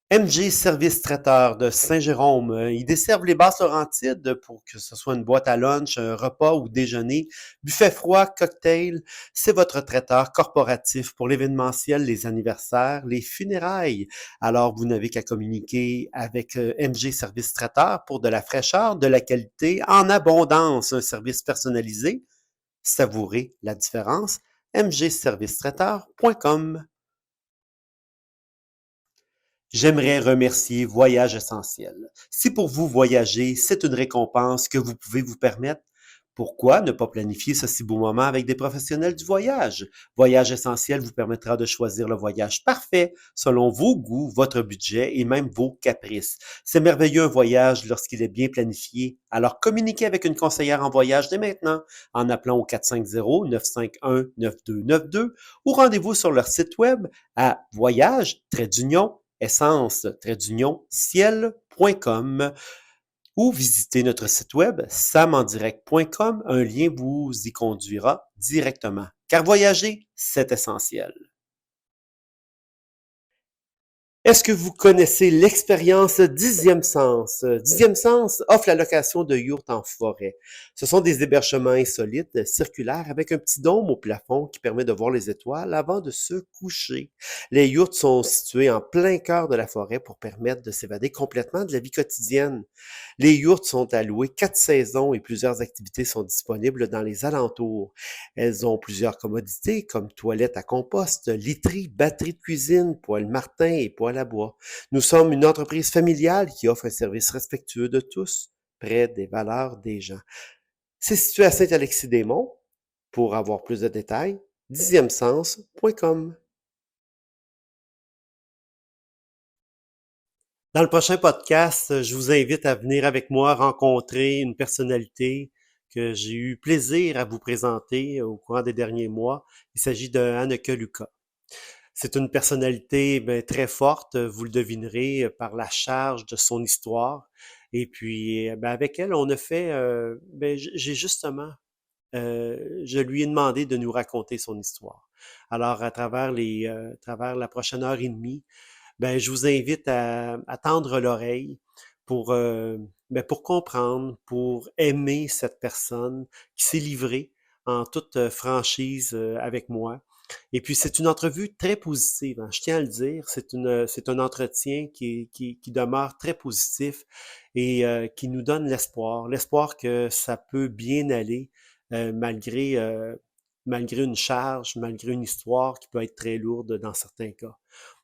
MG Service Traiteur de Saint-Jérôme, ils desservent les Basses-Laurentides pour que ce soit une boîte à lunch, un repas ou déjeuner, buffet froid, cocktail. C'est votre traiteur corporatif pour l'événementiel, les anniversaires, les funérailles. Alors, vous n'avez qu'à communiquer avec MG Service Traiteur pour de la fraîcheur, de la qualité, en abondance, un service personnalisé. Savourez la différence. mgservicetraiteur.com. J'aimerais remercier Voyage Essentiel. Si pour vous, voyager, c'est une récompense que vous pouvez vous permettre, pourquoi ne pas planifier ce si beau moment avec des professionnels du voyage? Voyage Essentiel vous permettra de choisir le voyage parfait selon vos goûts, votre budget et même vos caprices. C'est merveilleux un voyage lorsqu'il est bien planifié. Alors communiquez avec une conseillère en voyage dès maintenant en appelant au 450-951-9292 ou rendez-vous sur leur site web à voyage-essence-ciel.com ou visitez notre site web samendirect.com. Un lien vous y conduira directement. Car voyager, c'est essentiel. Est-ce que vous connaissez l'expérience Dixième Sens? Dixième Sens offre la location de yurts en forêt. Ce sont des hébergements insolites, circulaires, avec un petit dôme au plafond qui permet de voir les étoiles avant de se coucher. Les yurts sont situés en plein cœur de la forêt pour permettre de s'évader complètement de la vie quotidienne. Les yurts sont alloués 4 saisons et plusieurs activités sont disponibles dans les alentours. Elles ont plusieurs commodités comme toilettes à compost, literie, batterie de cuisine, poêle Martin et poêle à bois. Nous sommes une entreprise familiale qui offre un service respectueux de tous, près des valeurs des gens. C'est situé à Saint-Alexis-des-Monts. Pour avoir plus de détails, dixièmesens.com. Dans le prochain podcast, je vous invite à venir avec moi rencontrer une personnalité que j'ai eu plaisir à vous présenter au courant des derniers mois. Il s'agit de Hanneke Luca. C'est une personnalité très forte, vous le devinerez, par la charge de son histoire. Et puis, avec elle, on a fait, j'ai justement, je lui ai demandé de nous raconter son histoire. Alors, à travers la prochaine heure et demie, je vous invite à tendre l'oreille pour, pour comprendre, pour aimer cette personne qui s'est livrée en toute franchise avec moi. Et puis, c'est une entrevue très positive, hein, je tiens à le dire. C'est un entretien qui demeure très positif et qui nous donne l'espoir, l'espoir que ça peut bien aller malgré une charge, malgré une histoire qui peut être très lourde dans certains cas.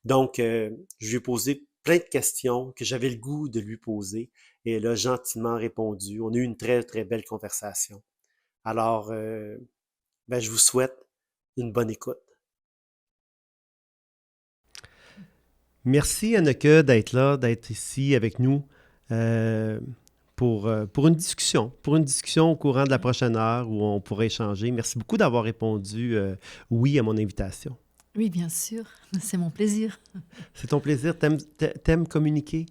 Donc, je lui ai posé plein de questions que j'avais le goût de lui poser et elle a gentiment répondu. On a eu une très, très belle conversation. Alors, je vous souhaite une bonne écoute. Merci Hanneke d'être là, d'être ici avec nous euh, pour une discussion au courant de la prochaine heure où on pourrait échanger. Merci beaucoup d'avoir répondu oui à mon invitation. Oui, bien sûr, c'est mon plaisir. C'est ton plaisir, t'aimes communiquer?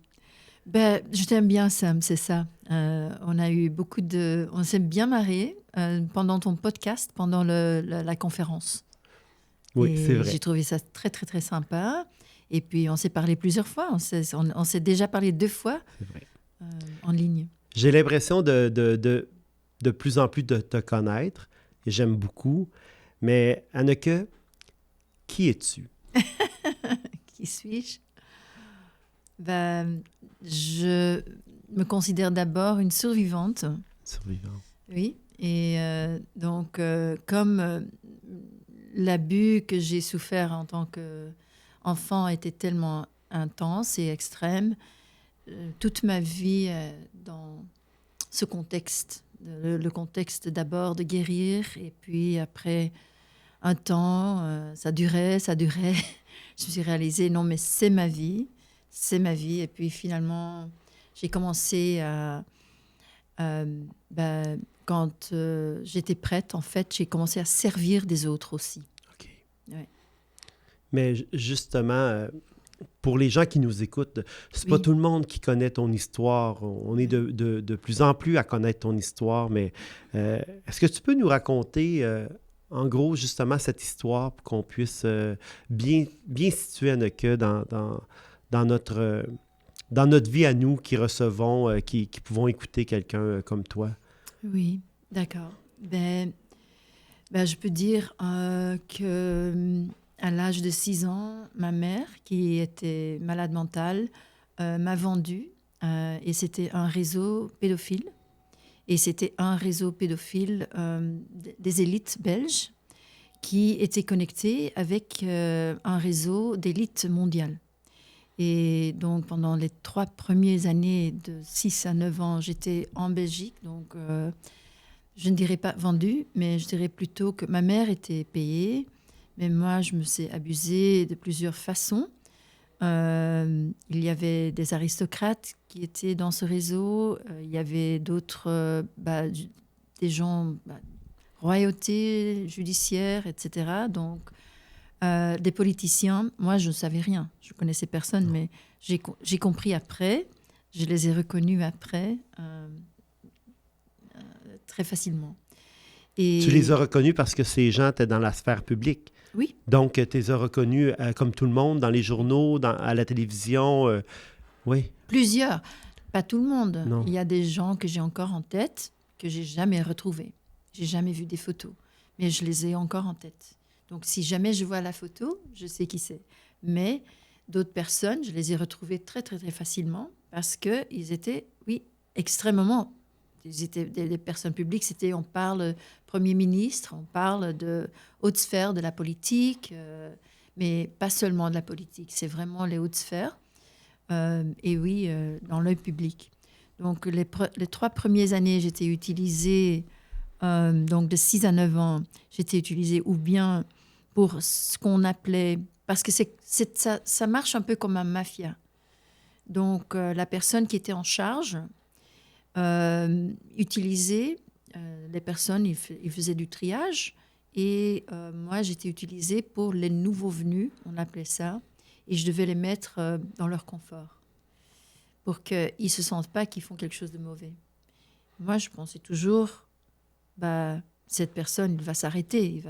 Je t'aime bien, Sam, c'est ça. On a eu on s'est bien marré pendant ton podcast, pendant la conférence. Oui, c'est Et vrai. j'ai trouvé ça très, très, très sympa. Et puis, on s'est parlé plusieurs fois. On s'est déjà parlé 2 fois C'est vrai. en ligne. J'ai l'impression de plus en plus de te connaître et j'aime beaucoup. Mais Hanneke, qui es-tu? Qui suis-je? Je me considère d'abord une survivante. Survivant. Oui. Et donc, comme l'abus que j'ai souffert en tant qu'enfant était tellement intense et extrême, toute ma vie dans ce contexte, le contexte d'abord de guérir, et puis après un temps, ça durait. Je me suis réalisée, non, mais c'est ma vie, et puis finalement, j'ai commencé quand j'étais prête, en fait, j'ai commencé à servir des autres aussi. OK. Ouais. Mais justement, pour les gens qui nous écoutent, c'est pas Oui. tout le monde qui connaît ton histoire. On est de plus en plus à connaître ton histoire, mais est-ce que tu peux nous raconter, en gros, justement, cette histoire pour qu'on puisse bien situer Hanneke dans dans notre vie à nous qui recevons, qui pouvons écouter quelqu'un comme toi? Oui, d'accord. Je peux dire que à l'âge de 6 ans, ma mère, qui était malade mentale, m'a vendue et c'était un réseau pédophile. Et c'était un réseau pédophile des élites belges qui était connecté avec un réseau d'élite mondiale. Et donc, pendant les 3 premières années, de 6 à 9 ans, j'étais en Belgique. Donc, je ne dirais pas vendue, mais je dirais plutôt que ma mère était payée. Mais moi, je me suis abusée de plusieurs façons. Il y avait des aristocrates qui étaient dans ce réseau. Il y avait d'autres, des gens, royauté, judiciaire, etc. Donc, des politiciens. Moi, je ne savais rien. Je connaissais personne, mais j'ai compris après. Je les ai reconnus après, très facilement. Tu les as Et reconnus parce que ces gens étaient dans la sphère publique. oui, Donc, tu les as reconnus comme tout le monde, dans les journaux, à la télévision. Oui, plusieurs. Pas tout le monde. non. Il y a des gens que j'ai encore en tête, que j'ai jamais retrouvés. J'ai jamais vu des photos, mais je les ai encore en tête. Donc, si jamais je vois la photo, je sais qui c'est. Mais d'autres personnes, je les ai retrouvées très, très, très facilement parce qu'ils étaient, oui, extrêmement. Ils étaient des personnes publiques. On parle Premier ministre, on parle de haute sphère de la politique, mais pas seulement de la politique. C'est vraiment les hautes sphères. Et oui, dans l'œil public. Donc, les 3 premières années, j'étais utilisée, donc de 6 à 9 ans, j'étais utilisée ou bien pour ce qu'on appelait, parce que ça marche un peu comme un mafia. Donc, la personne qui était en charge utilisait les personnes, il faisait du triage. Et moi, j'étais utilisée pour les nouveaux venus, on appelait ça. Et je devais les mettre dans leur confort pour qu'ils ne se sentent pas qu'ils font quelque chose de mauvais. Moi, je pensais toujours, cette personne, il va s'arrêter.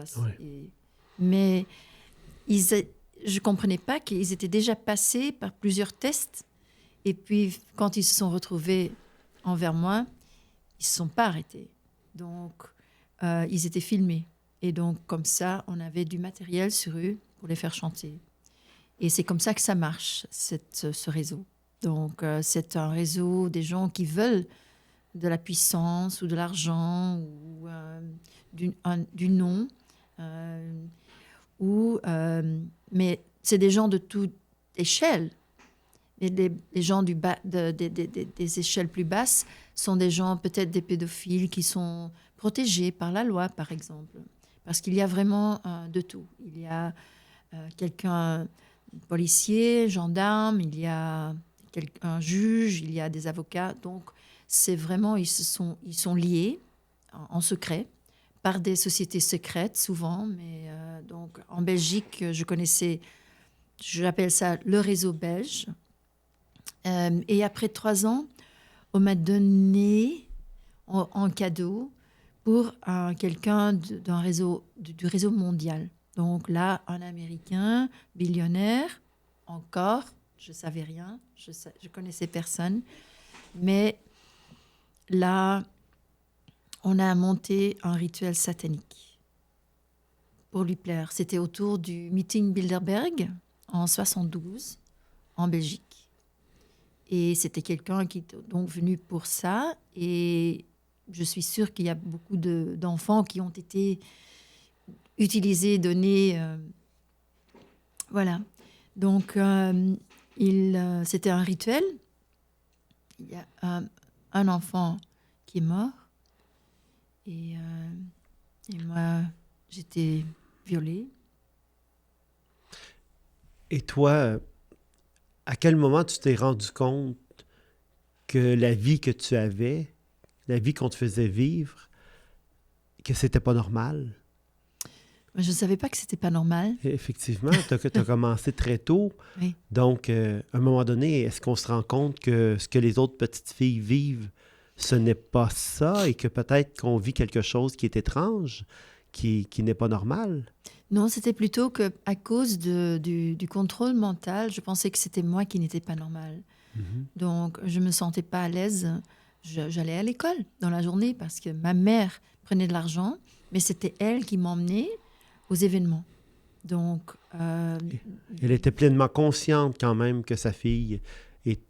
Mais je ne comprenais pas qu'ils étaient déjà passés par plusieurs tests. Et puis, quand ils se sont retrouvés envers moi, ils ne se sont pas arrêtés. Donc, ils étaient filmés. Et donc, comme ça, on avait du matériel sur eux pour les faire chanter. Et c'est comme ça que ça marche, ce réseau. Donc, c'est un réseau des gens qui veulent de la puissance ou de l'argent ou du nom. Mais c'est des gens de toute échelle. Et les gens des échelles plus basses sont des gens, peut-être des pédophiles, qui sont protégés par la loi, par exemple. Parce qu'il y a vraiment de tout. Il y a quelqu'un... policier, gendarme, il y a un juge, il y a des avocats. Donc, c'est vraiment, ils sont liés en secret par des sociétés secrètes, souvent. Mais donc, en Belgique, j'appelle ça le réseau belge. Et après 3 ans, on m'a donné en cadeau pour quelqu'un du réseau mondial. Donc là, un Américain, billionnaire, encore, je ne savais rien, je connaissais personne. Mais là, on a monté un rituel satanique pour lui plaire. C'était autour du meeting Bilderberg en 72, en Belgique. Et c'était quelqu'un qui était donc venu pour ça. Et je suis sûre qu'il y a beaucoup d'enfants qui ont été utilisés, donnés. Voilà. Donc, c'était un rituel. Il y a un enfant qui est mort. Et moi, j'étais violée. Et toi, à quel moment tu t'es rendu compte que la vie que tu avais, la vie qu'on te faisait vivre, que c'était pas normal? Je ne savais pas que c'était pas normal. Effectivement, tu as commencé très tôt. Oui. Donc, à un moment donné, est-ce qu'on se rend compte que ce que les autres petites filles vivent, ce n'est pas ça et que peut-être qu'on vit quelque chose qui est étrange, qui n'est pas normal? Non, c'était plutôt qu'à cause du contrôle mental, je pensais que c'était moi qui n'étais pas normale. Mhm. Donc, je ne me sentais pas à l'aise. J'allais à l'école dans la journée parce que ma mère prenait de l'argent, mais c'était elle qui m'emmenait aux événements. Donc, Elle était pleinement consciente quand même que sa fille est-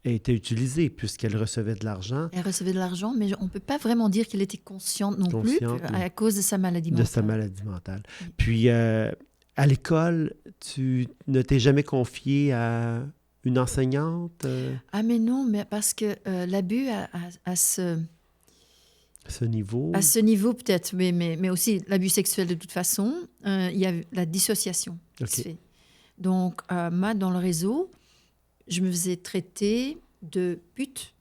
était utilisée puisqu'elle recevait de l'argent, elle recevait de l'argent, mais on ne peut pas vraiment dire qu'elle était consciente non plus consciente à cause de sa maladie de sa mentale. maladie mentale. Oui. Puis, à l'école, tu ne t'es jamais confié à une enseignante Ah, mais non, mais parce que l'abus à à ce niveau? ce niveau peut-être, mais aussi l'abus sexuel de toute façon, il y a la dissociation qui se OK. fait. Donc, moi, dans le réseau, je me faisais traiter de pute.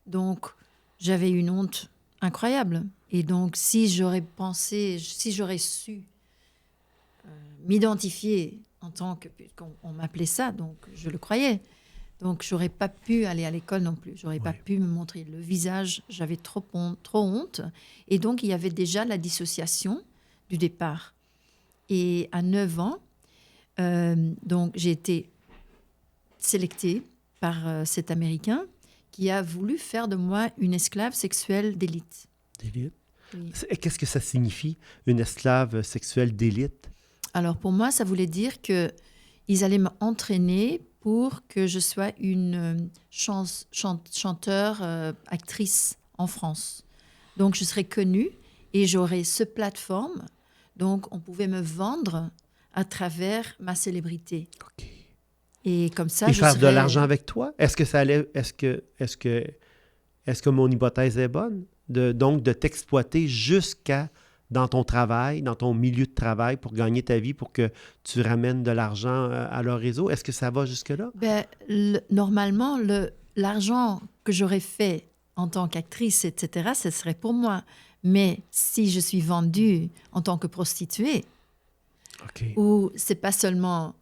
Donc, j'avais une honte incroyable. Et donc, si j'aurais su m'identifier en tant que pute, on m'appelait ça, donc je le croyais. Donc, j'aurais pas pu aller à l'école non plus. J'aurais pas Oui. pu me montrer le visage. J'avais trop honte. Et donc, il y avait déjà la dissociation du départ. Et à 9 ans, donc j'ai été sélectée par cet Américain qui a voulu faire de moi une esclave sexuelle d'élite. D'élite. Oui. Et qu'est-ce que ça signifie, une esclave sexuelle d'élite? Alors pour moi, ça voulait dire qu'ils allaient m'entraîner pour que je sois une chanteur, actrice en France. Donc je serais connue et j'aurais ce plateforme. Donc on pouvait me vendre à travers ma célébrité. OK. Et comme ça, Et je faire de serais... l'argent avec toi? Est-ce que ça allait, est-ce que mon hypothèse est bonne? Donc, de t'exploiter jusqu'à dans ton travail, dans ton milieu de travail pour gagner ta vie, pour que tu ramènes de l'argent à leur réseau. Est-ce que ça va jusque-là? Ben, normalement, l'argent que j'aurais fait en tant qu'actrice, etc., ce serait pour moi. Mais si je suis vendue en tant que prostituée, OK. ou c'est pas seulement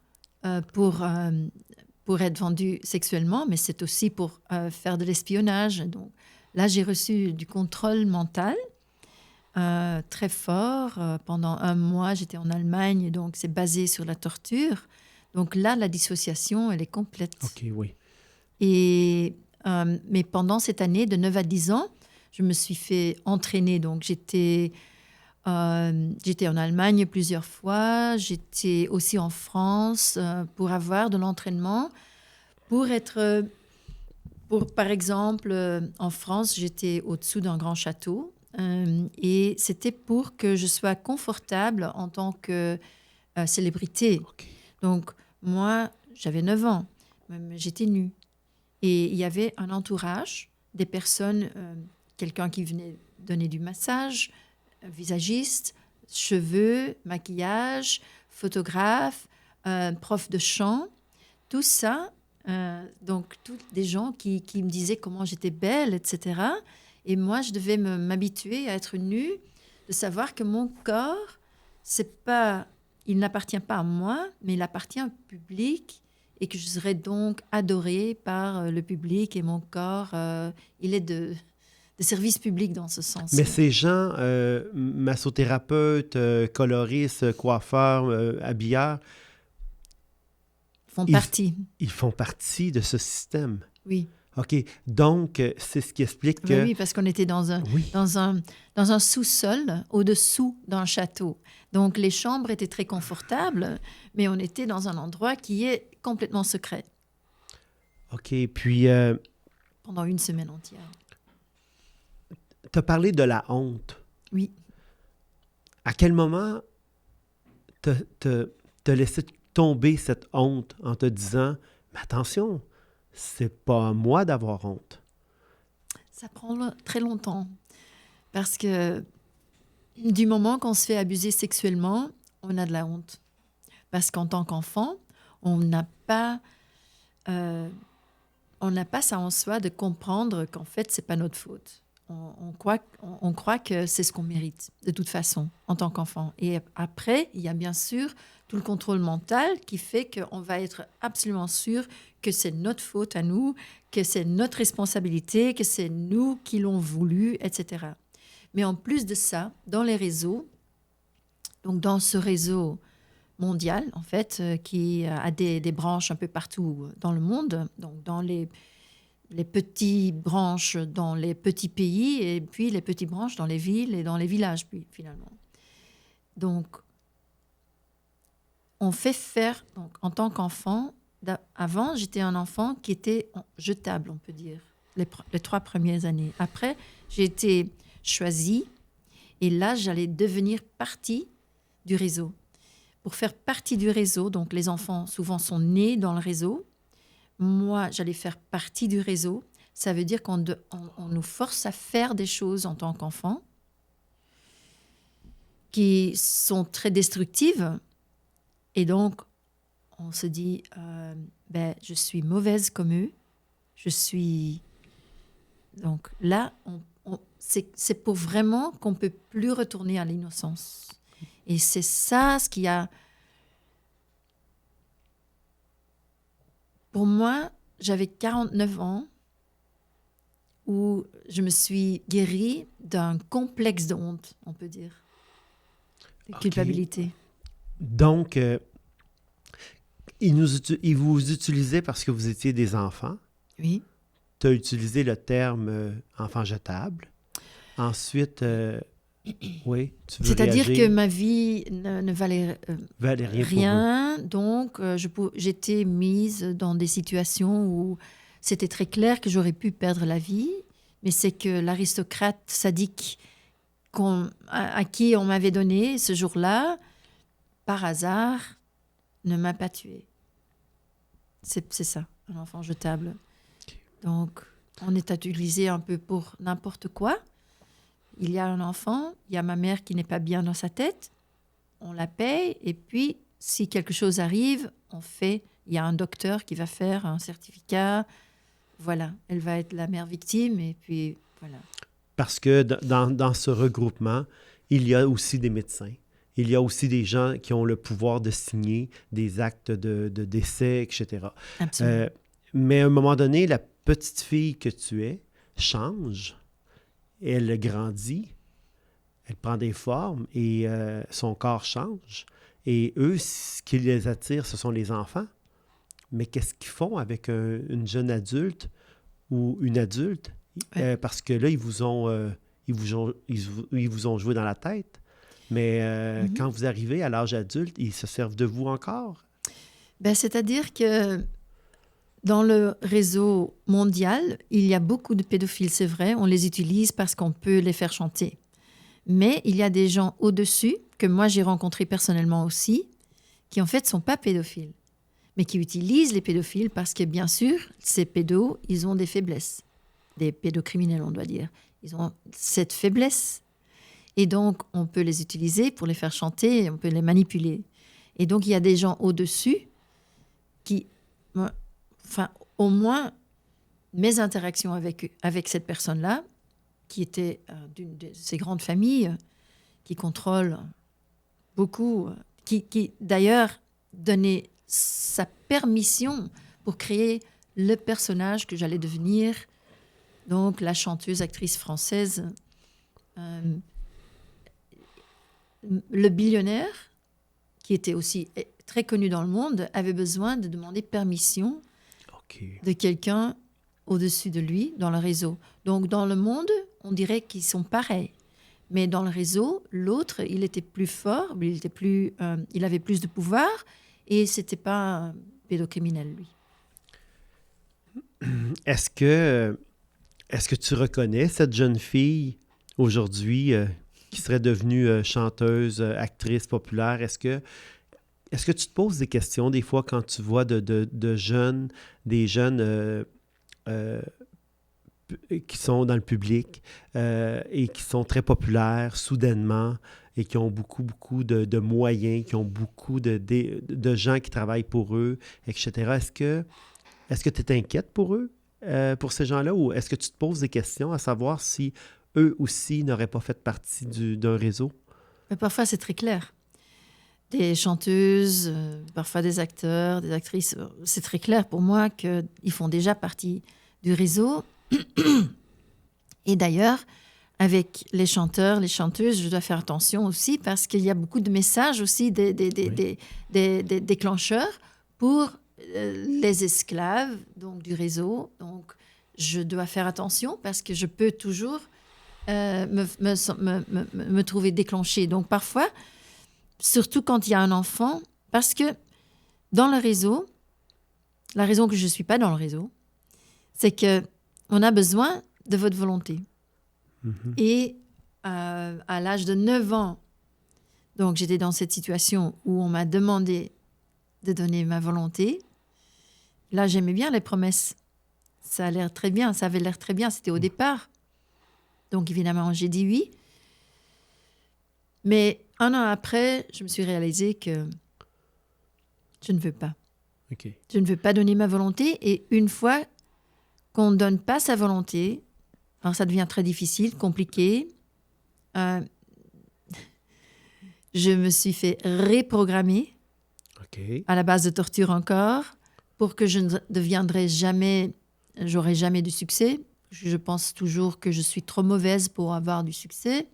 pour être vendue sexuellement, mais c'est aussi pour faire de l'espionnage. Donc là, j'ai reçu du contrôle mental très fort. Pendant 1 mois, j'étais en Allemagne, donc c'est basé sur la torture. Donc là, la dissociation, elle est complète. OK, oui. Et, mais pendant cette année, de 9 à 10 ans, je me suis fait entraîner. Donc j'étais en Allemagne plusieurs fois, j'étais aussi en France pour avoir de l'entraînement, pour être, par exemple, en France, j'étais au-dessous d'un grand château et c'était pour que je sois confortable en tant que célébrité. OK. Donc moi, j'avais 9 ans, j'étais nue. Et il y avait un entourage, des personnes, quelqu'un qui venait donner du massage, visagiste, cheveux, maquillage, photographe, prof de chant, tout ça. Donc, des gens qui me disaient comment j'étais belle, etc. Et moi, je devais m'habituer à être nue, de savoir que mon corps, il n'appartient pas à moi, mais il appartient au public et que je serais donc adorée par le public et mon corps, il est de service public dans ce sens. Mais ces gens, massothérapeutes, coloristes, coiffeurs, habilleurs, Font ils, partie, ils font partie de ce système. oui. OK. Donc, c'est ce qui explique que... Oui, parce qu'on était Oui. dans un sous-sol, au-dessous d'un château. Donc, les chambres étaient très confortables, mais on était dans un endroit qui est complètement secret OK. Puis, pendant 1 semaine entière. tu as parlé de la honte. Oui. À quel moment t'as laissé tomber cette honte en te disant, mais attention, c'est pas à moi d'avoir honte. Ça prend très longtemps parce que du moment qu'on se fait abuser sexuellement, on a de la honte. Parce qu'en tant qu'enfant, on n'a pas ça en soi de comprendre qu'en fait, c'est pas notre faute. On croit que c'est ce qu'on mérite, de toute façon, en tant qu'enfant. Et après, il y a bien sûr tout le contrôle mental qui fait qu'on va être absolument sûr que c'est notre faute à nous, que c'est notre responsabilité, que c'est nous qui l'ont voulu, etc. Mais en plus de ça, dans les réseaux, Donc, dans ce réseau mondial, en fait, qui a des branches un peu partout dans le monde, donc dans les petites branches dans les petits pays et puis les petites branches dans les villes et dans les villages, puis, finalement. Donc, on fait faire, donc, en tant qu'enfant, avant, j'étais un enfant qui était jetable, on peut dire, les 3 premières années. Après, j'ai été choisie et là, j'allais devenir partie du réseau. Pour faire partie du réseau, donc les enfants souvent sont nés dans le réseau. Moi, j'allais faire partie du réseau. Ça veut dire qu'on nous force à faire des choses en tant qu'enfant qui sont très destructives. Et donc, on se dit, je suis mauvaise comme eux. Je suis... Donc là, c'est pour vraiment qu'on ne peut plus retourner à l'innocence. Et c'est ça ce qui a... Pour moi, j'avais 49 ans où je me suis guérie d'un complexe de honte, on peut dire, de culpabilité. Donc, il vous utilisait parce que vous étiez des enfants. Oui. Tu as utilisé le terme enfant jetable. Ensuite, oui, tu veux C'est-à-dire réagir. que ma vie ne valait rien. Donc, j'étais mise dans des situations où c'était très clair que j'aurais pu perdre la vie, mais c'est que l'aristocrate sadique à qui on m'avait donné ce jour-là, par hasard, ne m'a pas tuée. C'est ça, un enfant jetable. Donc, on est utilisé un peu pour n'importe quoi. Il y a un enfant, il y a ma mère qui n'est pas bien dans sa tête, on la paye, et puis, si quelque chose arrive, il y a un docteur qui va faire un certificat, voilà, elle va être la mère victime, et puis voilà. Parce que dans ce regroupement, il y a aussi des médecins. Il y a aussi des gens qui ont le pouvoir de signer des actes de décès, etc. Absolument. Mais à un moment donné, la petite fille que tu es change, elle grandit, elle prend des formes et son corps change. Et eux, ce qui les attire, ce sont les enfants. Mais qu'est-ce qu'ils font avec une jeune adulte ou une adulte? Ouais. Parce que là, ils vous ont joué dans la tête. Mais quand vous arrivez à l'âge adulte, ils se servent de vous encore? C'est-à-dire que dans le réseau mondial, il y a beaucoup de pédophiles, c'est vrai. On les utilise parce qu'on peut les faire chanter. Mais il y a des gens au-dessus, que moi j'ai rencontrés personnellement aussi, qui en fait ne sont pas pédophiles, mais qui utilisent les pédophiles parce que, bien sûr, ces pédos, ils ont des faiblesses. Des pédocriminels, on doit dire. Ils ont cette faiblesse. Et donc, on peut les utiliser pour les faire chanter, on peut les manipuler. Et donc, il y a des gens au-dessus qui... Enfin, au moins, mes interactions avec cette personne-là, qui était d'une de ces grandes familles qui contrôlent beaucoup, qui d'ailleurs donnait sa permission pour créer le personnage que j'allais devenir, donc la chanteuse, actrice française. Le billionnaire, qui était aussi très connu dans le monde, avait besoin de demander permission de quelqu'un au-dessus de lui dans le réseau. Donc, dans le monde, on dirait qu'ils sont pareils. Mais dans le réseau, l'autre, il était plus fort, il avait plus de pouvoir et c'était pas un pédocriminel, lui. Est-ce que tu reconnais cette jeune fille aujourd'hui qui serait devenue chanteuse, actrice populaire? Est-ce que tu te poses des questions des fois quand tu vois des jeunes qui sont dans le public et qui sont très populaires soudainement et qui ont beaucoup, beaucoup de moyens, qui ont beaucoup de gens qui travaillent pour eux, etc. Est-ce que tu es inquiète pour eux, pour ces gens-là, ou est-ce que tu te poses des questions à savoir si eux aussi n'auraient pas fait partie d'un réseau? Mais parfois, c'est très clair. Des chanteuses, parfois des acteurs, des actrices, c'est très clair pour moi qu'ils font déjà partie du réseau. Et d'ailleurs, avec les chanteurs, les chanteuses, je dois faire attention aussi parce qu'il y a beaucoup de messages aussi, Oui. des déclencheurs pour les esclaves donc, du réseau. Donc, je dois faire attention parce que je peux toujours me trouver déclenchée. Donc, parfois, surtout quand il y a un enfant, parce que dans le réseau, la raison que je ne suis pas dans le réseau, c'est qu'on a besoin de votre volonté. Mhm. Et à l'âge de 9 ans, donc j'étais dans cette situation où on m'a demandé de donner ma volonté. Là, j'aimais bien les promesses. Ça a l'air très bien, ça avait l'air très bien, c'était au départ. Donc évidemment, j'ai dit oui. Mais un an après, je me suis réalisé que je ne veux pas. OK. Je ne veux pas donner ma volonté. Et une fois qu'on ne donne pas sa volonté, alors ça devient très difficile, compliqué. Euh, je me suis fait reprogrammer OK. à la base de torture encore pour que je ne deviendrai jamais, j'aurai jamais du succès. Je pense toujours que je suis trop mauvaise pour avoir du succès.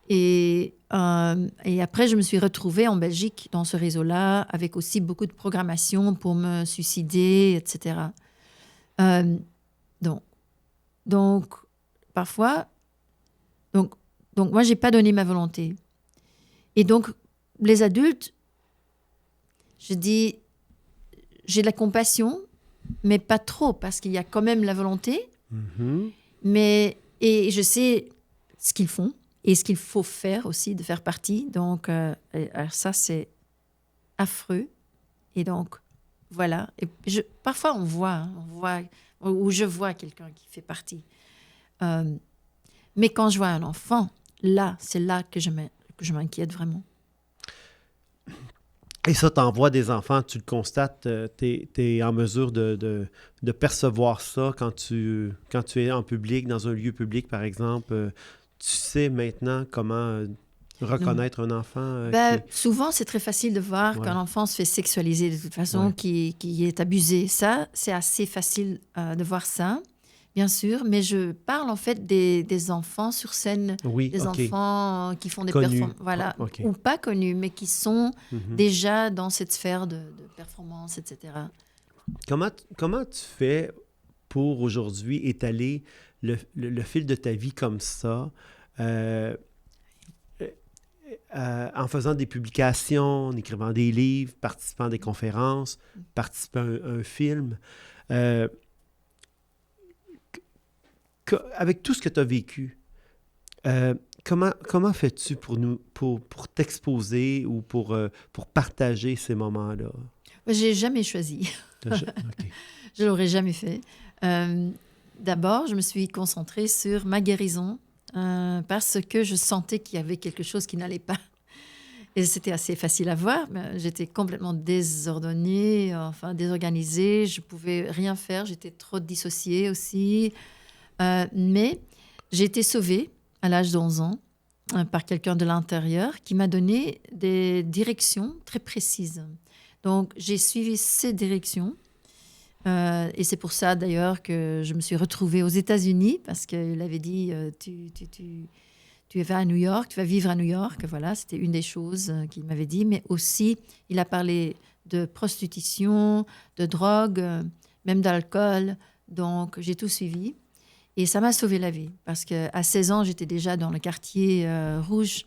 Et après, je me suis retrouvée en Belgique dans ce réseau-là, avec aussi beaucoup de programmation pour me suicider, etc. Euh, donc, donc, parfois, donc, moi, j'ai pas donné ma volonté. Et donc, les adultes, je dis, j'ai de la compassion, mais pas trop, parce qu'il y a quand même la volonté. Mhm. Et je sais ce qu'ils font et ce qu'il faut faire aussi, de faire partie. Donc, alors ça, c'est affreux. Et donc, voilà. Et parfois, on voit, ou je vois quelqu'un qui fait partie. Mais quand je vois un enfant, là, c'est là que je m'inquiète vraiment. Et ça, t'envoies des enfants, tu le constates, tu es en mesure de percevoir ça quand tu es en public, dans un lieu public, par exemple. Tu sais maintenant comment Non. reconnaître un enfant qui Ben, est... souvent, c'est très facile de voir Ouais, qu'un enfant se fait sexualiser de toute façon, ouais. qui est abusé. Ça, c'est assez facile de voir ça, bien sûr. Mais je parle en fait des enfants sur scène, Oui, des OK. enfants qui font des Connu. performances, voilà, OK. ou pas connus, mais qui sont Mhm. déjà dans cette sphère de performance, etc. Comment tu fais pour aujourd'hui étaler le fil de ta vie comme ça, euh, en faisant des publications, en écrivant des livres, participant à des conférences, participant à un film. Euh, avec tout ce que tu as vécu, comment fais-tu pour t'exposer ou pour partager ces moments-là? J'ai jamais choisi. OK. Je l'aurais jamais fait. Euh, D'abord, je me suis concentrée sur ma guérison parce que je sentais qu'il y avait quelque chose qui n'allait pas. Et c'était assez facile à voir. Mais j'étais complètement désordonnée, enfin désorganisée. Je pouvais rien faire. J'étais trop dissociée aussi. Mais j'ai été sauvée à l'âge d'11 ans par quelqu'un de l'intérieur qui m'a donné des directions très précises. Donc, j'ai suivi ces directions. Et c'est pour ça d'ailleurs que je me suis retrouvée aux États-Unis parce qu'il avait dit tu vas à New York, tu vas vivre à New York. Voilà, c'était une des choses qu'il m'avait dit. Mais aussi, il a parlé de prostitution, de drogue, même d'alcool. Donc, j'ai tout suivi. Et ça m'a sauvé la vie parce qu'à 16 ans, j'étais déjà dans le quartier rouge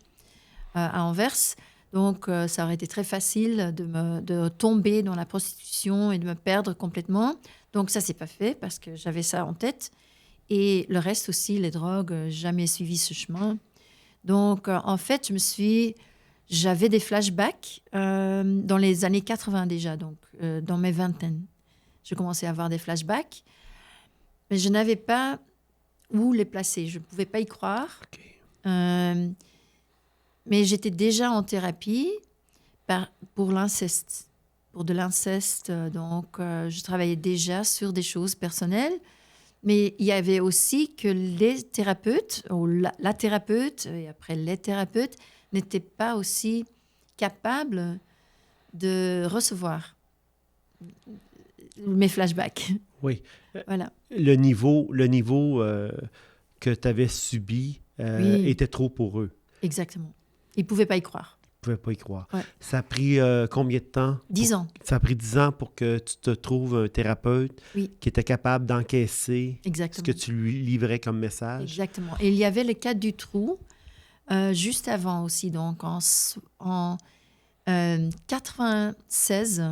à Anvers. Donc, ça aurait été très facile de tomber dans la prostitution et de me perdre complètement. Donc, ça ne s'est pas fait parce que j'avais ça en tête. Et le reste aussi, les drogues, jamais suivi ce chemin. Donc, en fait, j'avais des flashbacks dans les années 80 déjà, donc dans mes vingtaines. Je commençais à avoir des flashbacks, mais je n'avais pas où les placer. Je ne pouvais pas y croire. OK. Mais j'étais déjà en thérapie pour l'inceste, pour de l'inceste. Donc, je travaillais déjà sur des choses personnelles. Mais il y avait aussi que les thérapeutes, ou la thérapeute, et après les thérapeutes, n'étaient pas aussi capables de recevoir mes flashbacks. Oui. Voilà. Le niveau que tu avais subies Oui, était trop pour eux. exactement. Ils ne pouvaient pas y croire. Ils ne pouvaient pas y croire. Ouais. Ça a pris combien de temps? 10 ans, Ça a pris 10 ans pour que tu te trouves un thérapeute oui, qui était capable d'encaisser ce que exactement. tu lui livrais comme message. Exactement. Et il y avait le cas du trou juste avant aussi. Donc en 96,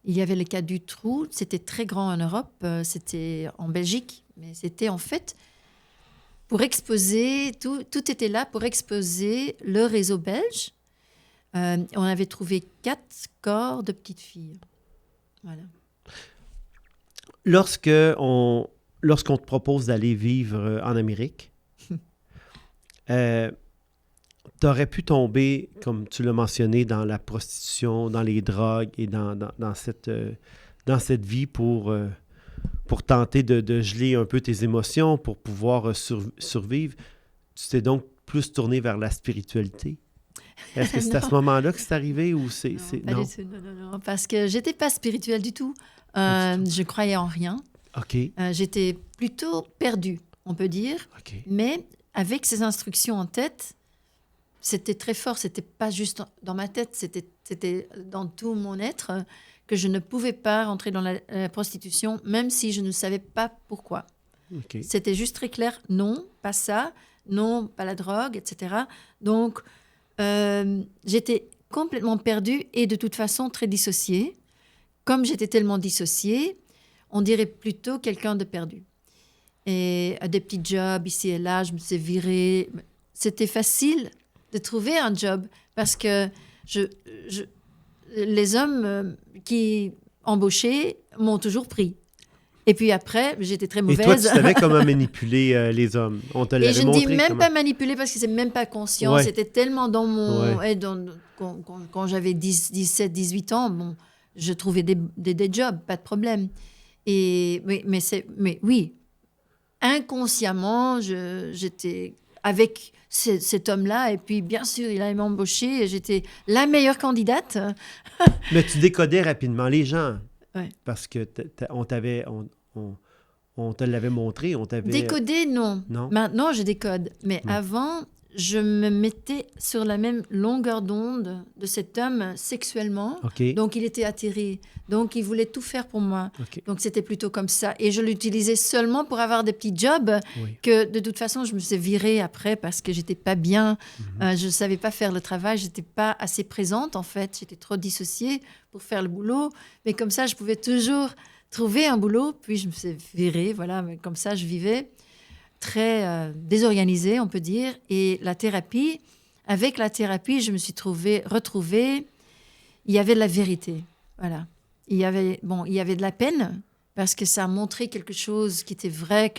il y avait le cas du trou. C'était très grand en Europe. C'était en Belgique. Mais c'était en fait pour exposer, tout était là pour exposer le réseau belge. On avait trouvé 4 corps de petites filles. Voilà. Lorsqu'on te propose d'aller vivre en Amérique, tu aurais pu tomber, comme tu l'as mentionné, dans la prostitution, dans les drogues et dans cette vie pour tenter de geler un peu tes émotions, pour pouvoir survivre. Tu t'es donc plus tourné vers la spiritualité. Est-ce que c'est à ce Non, moment-là que c'est arrivé ou c'est... non, pas du Non, tout. Non, non, non. Parce que j'étais pas spirituelle du tout. pas du tout. Je croyais en rien. OK, J'étais plutôt perdue, on peut dire. OK. Mais avec ces instructions en tête, c'était très fort. C'était pas juste dans ma tête, c'était dans tout mon être que je ne pouvais pas rentrer dans la prostitution, même si je ne savais pas pourquoi. OK. C'était juste très clair, non, pas ça, non, pas la drogue, etc. Donc, j'étais complètement perdue et de toute façon très dissociée. Comme j'étais tellement dissociée, on dirait plutôt quelqu'un de perdu. Et des petits jobs ici et là, je me suis virée. C'était facile de trouver un job parce que je, je- les hommes qui embauchaient m'ont toujours pris. Et puis après, j'étais très Et toi, tu mauvaise. savais comment manipuler les hommes. On te Et l'avait je ne dis montré même comment. pas manipuler parce que c'est même pas conscient. Ouais, C'était tellement dans mon... ouais. et quand j'avais 17, 18 ans, bon, je trouvais des jobs, pas de problème. Mais oui, inconsciemment, j'étais avec cet homme-là. Et puis, bien sûr, il allait m'embaucher. Et j'étais la meilleure candidate. Mais tu décodais rapidement les gens Ouais. parce que on te l'avait montré, on t'avait... Décoder, non. Non? Maintenant, je décode. Mais Hmm. avant, je me mettais sur la même longueur d'onde de cet homme sexuellement. OK, Donc, il était attiré. Donc, il voulait tout faire pour moi. OK, Donc, c'était plutôt comme ça. Et je l'utilisais seulement pour avoir des petits jobs oui. que, de toute façon, je me suis virée après parce que j'étais pas bien. Mhm. Je ne savais pas faire le travail. J'étais pas assez présente, en fait. J'étais trop dissociée pour faire le boulot. Mais comme ça, je pouvais toujours trouver un boulot. Puis, je me suis virée. Voilà, mais comme ça, je vivais très désorganisée, on peut dire. Et avec la thérapie, je me suis retrouvée. Il y avait de la vérité. Voilà. Il y avait de la peine parce que ça a montré quelque chose qui était vrai,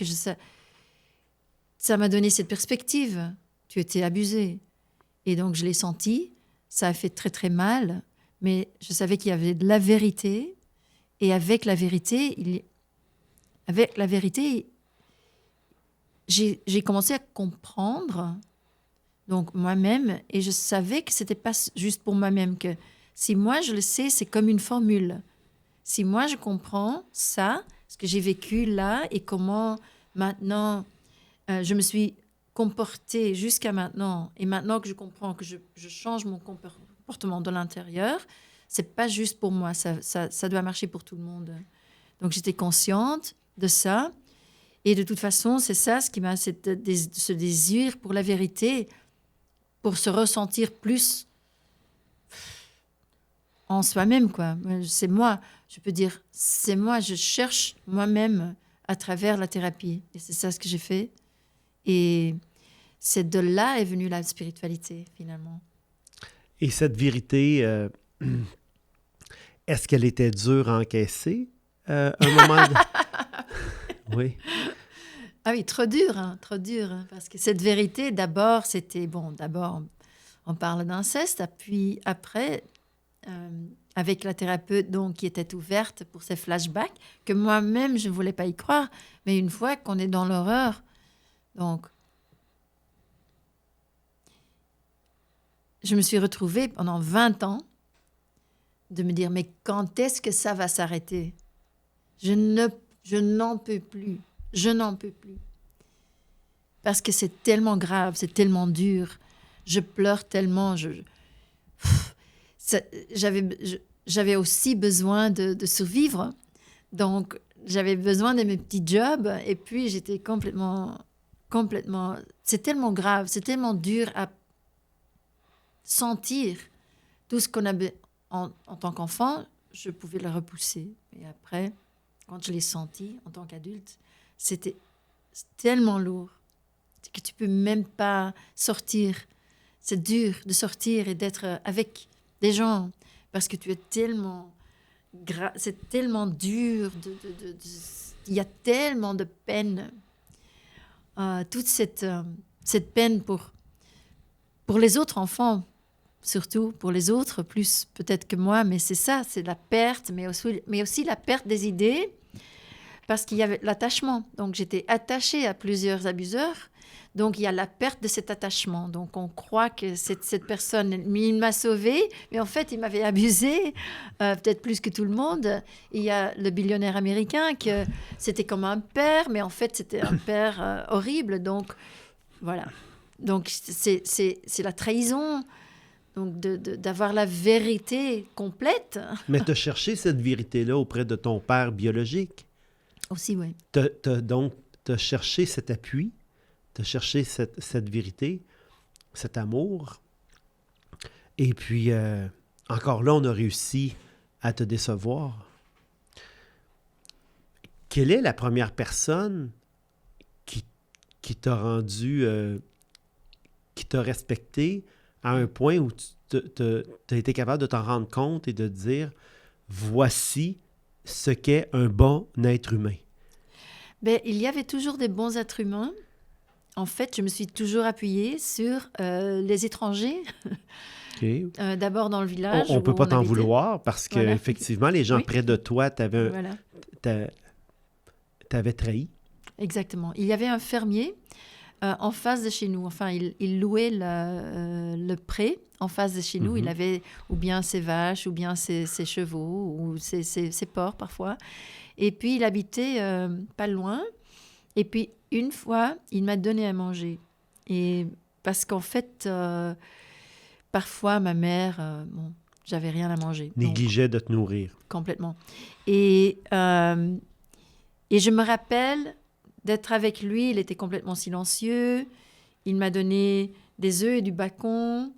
ça m'a donné cette perspective. Tu étais abusée. Et donc, je l'ai senti. Ça a fait très, très mal. Mais je savais qu'il y avait de la vérité. Et avec la vérité, j'ai commencé à comprendre, donc moi-même, et je savais que c'était pas juste pour moi-même, que si moi je le sais, c'est comme une formule. Si moi je comprends ça, ce que j'ai vécu là, et comment maintenant je me suis comportée jusqu'à maintenant, et maintenant que je comprends que je change mon comportement de l'intérieur, c'est pas juste pour moi, ça doit marcher pour tout le monde. Donc j'étais consciente de ça. Et de toute façon, c'est ça ce qui m'a, ce désir pour la vérité, pour se ressentir plus en soi-même, quoi. C'est moi, je peux dire, c'est moi, je cherche moi-même à travers la thérapie. Et c'est ça ce que j'ai fait. Et c'est de là est venue la spiritualité, finalement. Et cette vérité, est-ce qu'elle était dure à encaisser un moment de... Oui, Ah oui, trop dur, hein, trop dur. Hein, parce que cette vérité, d'abord, c'était... Bon, d'abord, on parle d'inceste, puis après, avec la thérapeute donc, qui était ouverte pour ces flashbacks, que moi-même, je ne voulais pas y croire. Mais une fois qu'on est dans l'horreur, donc, je me suis retrouvée pendant 20 ans de me dire, mais quand est-ce que ça va s'arrêter? Je n'en peux plus. Je n'en peux plus. parce que c'est tellement grave, c'est tellement dur. Je pleure tellement. Ça- j'avais aussi besoin de survivre. Donc, j'avais besoin de mes petits jobs. Et puis, j'étais complètement... C'est tellement grave, c'est tellement dur à sentir. Tout ce qu'on avait en tant qu'enfant, je pouvais le repousser. Et après, quand je l'ai senti en tant qu'adulte, c'était tellement lourd que tu peux même pas sortir. C'est dur de sortir et d'être avec des gens parce que tu es tellement... c'est tellement dur. Il y a tellement de peine. Toute cette peine pour les autres enfants, surtout pour les autres, plus peut-être que moi, mais c'est ça, c'est la perte, mais aussi la perte des idées, parce qu'il y avait l'attachement. Donc, j'étais attachée à plusieurs abuseurs. Donc, il y a la perte de cet attachement. Donc, on croit que cette personne, il m'a sauvée, mais en fait, il m'avait abusée, peut-être plus que tout le monde. Et il y a le billionnaire américain, que c'était comme un père, mais en fait, c'était un père horrible. Donc, voilà. Donc, c'est la trahison. Donc, d'avoir la vérité complète. Mais tu as cherché cette vérité-là auprès de ton père biologique. Aussi, oui. Donc, tu as cherché cet appui, tu as cherché cette vérité, cet amour. Et puis, encore là, on a réussi à te décevoir. Quelle est la première personne qui t'a rendu, qui t'a respecté à un point où tu as été capable de t'en rendre compte et de te dire, voici ce qu'est un bon être humain? Ben, il y avait toujours des bons êtres humains. En fait, je me suis toujours appuyée sur les étrangers. Okay. D'abord dans le village. On ne peut pas t'en habitait. vouloir parce qu'effectivement, les gens Oui. près de toi t'avaient trahi. Exactement. Il y avait un fermier en face de chez nous. Enfin, il louait le pré en face de chez nous. Il avait ou bien ses vaches, ou bien ses chevaux, ou ses porcs parfois. Et puis, il habitait pas loin. Et puis, une fois, il m'a donné à manger. Et parce qu'en fait, parfois, ma mère, j'avais rien à manger. Négligeait de te nourrir. Complètement. Et je me rappelle d'être avec lui. Il était complètement silencieux. Il m'a donné des œufs et du bacon.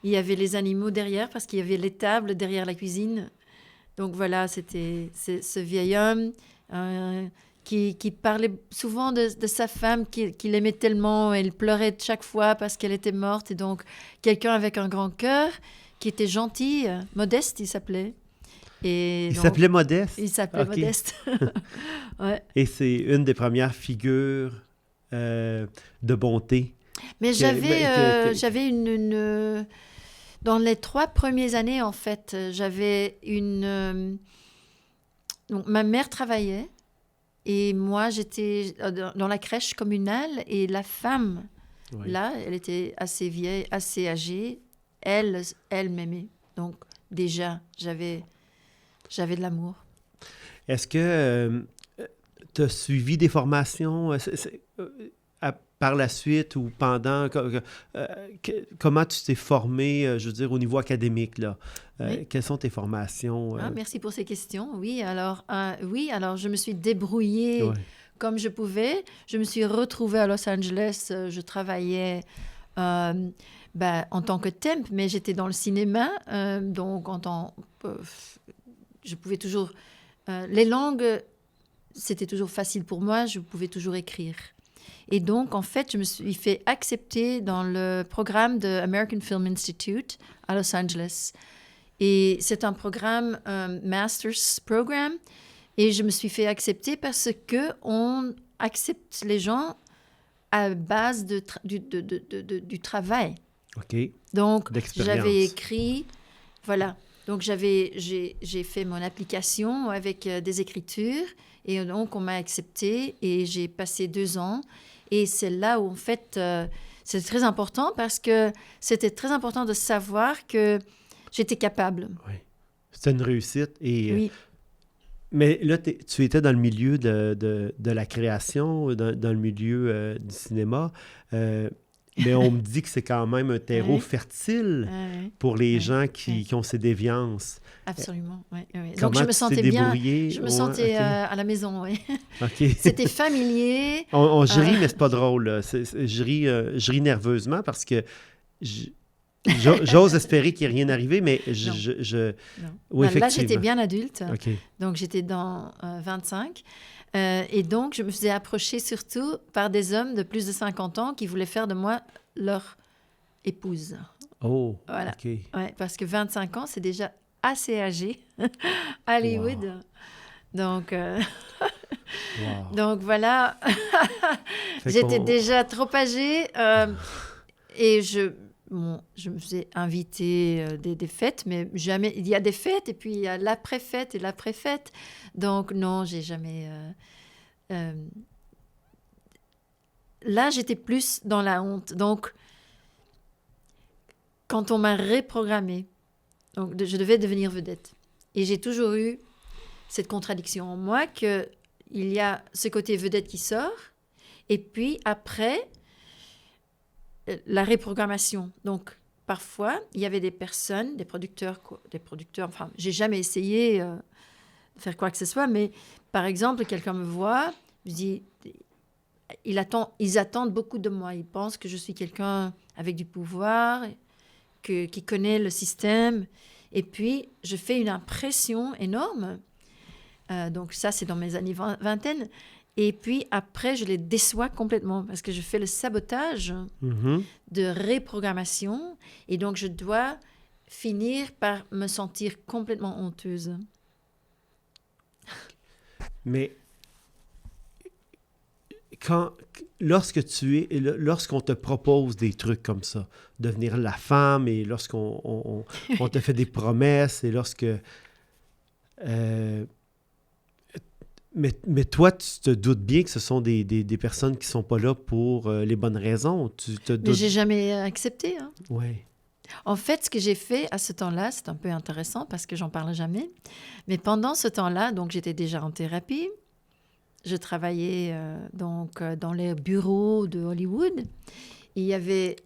Il y avait les animaux derrière parce qu'il y avait l'étable derrière la cuisine. Donc voilà, c'était ce vieil homme qui parlait souvent de sa femme qu'il aimait tellement. Elle pleurait chaque fois parce qu'elle était morte. Et donc, quelqu'un avec un grand cœur qui était gentil, Modeste, il s'appelait. Il s'appelait Modeste? Il s'appelait Modeste. Ouais. Et c'est une des premières figures de bonté. Mais j'avais une... Dans les 3 premières années, en fait, j'avais une... Donc, ma mère travaillait et moi, j'étais dans la crèche communale et la femme, là, elle était assez vieille, assez âgée. Elle m'aimait. Donc, déjà, j'avais de l'amour. Est-ce que tu as suivi des formations par la suite ou pendant? Comment tu t'es formé, je veux dire, au niveau académique, là? Oui. Quelles sont tes formations? Merci pour ces questions. Oui, alors je me suis débrouillée comme je pouvais. Je me suis retrouvée à Los Angeles. Je travaillais en tant que temp, mais j'étais dans le cinéma. Donc, je pouvais toujours... les langues, c'était toujours facile pour moi. Je pouvais toujours écrire. Et donc, en fait, je me suis fait accepter dans le programme de American Film Institute à Los Angeles. Et c'est un programme, Master's Program. Et je me suis fait accepter parce qu'on accepte les gens à base du travail. OK. Donc, j'avais écrit... Voilà. Donc, j'ai fait mon application avec des écritures. Et donc, on m'a accepté et j'ai passé 2 ans. Et c'est là où, en fait, c'est très important parce que c'était très important de savoir que j'étais capable. Oui. C'était une réussite. Et, oui. Mais là, tu étais dans le milieu de la création, dans le milieu du cinéma. Euh, mais on me dit que c'est quand même un terreau Oui, fertile oui, pour les oui, gens oui, qui ont ces déviances. absolument. Oui, oui. Donc, je Comment me tu t'es sentais bien, débrouillé? je me Ouais, sentais OK. à la maison, oui. OK. C'était familier. Je euh, ris, mais c'est pas drôle, là. Je ris nerveusement parce que j- j'ose espérer qu'il n'y ait rien arrivé, mais non, non. oui, Ben, là, j'étais effectivement. bien adulte, OK. donc j'étais dans 25. Et donc, je me faisais approcher surtout par des hommes de plus de 50 ans qui voulaient faire de moi leur épouse. Oh, Voilà. OK. Ouais, parce que 25 ans, c'est déjà assez âgé. Wow. Hollywood. Donc, Wow. donc voilà, Fait j'étais qu'on... déjà trop âgée et je me faisais inviter des fêtes, mais jamais. Il y a des fêtes et puis il y a l'après-fête et l'après-fête. Donc non, j'ai jamais. Euh, là, j'étais plus dans la honte. Donc, quand on m'a reprogrammée, donc je devais devenir vedette. Et j'ai toujours eu cette contradiction en moi que il y a ce côté vedette qui sort, et puis après, la reprogrammation. Donc, parfois, il y avait des personnes, des producteurs, enfin, j'ai jamais essayé de faire quoi que ce soit, mais par exemple, quelqu'un me voit, je dis, ils attendent beaucoup de moi. Ils pensent que je suis quelqu'un avec du pouvoir, qui connaît le système. Et puis, je fais une impression énorme. Donc ça, c'est dans mes années vingtaine. Et puis après, je les déçois complètement parce que je fais le sabotage Mhm. de reprogrammation. Et donc, je dois finir par me sentir complètement honteuse. Mais lorsqu'on te propose des trucs comme ça, devenir la femme, et on te fait des promesses, et euh, mais toi, tu te doutes bien que ce sont des personnes qui sont pas là pour les bonnes raisons. Tu te Mais doutes... j'ai jamais accepté. Hein. Ouais. En fait, ce que j'ai fait à ce temps-là, c'est un peu intéressant parce que j'en parle jamais. Mais pendant ce temps-là, donc j'étais déjà en thérapie. Je travaillais dans les bureaux de Hollywood. Il y avait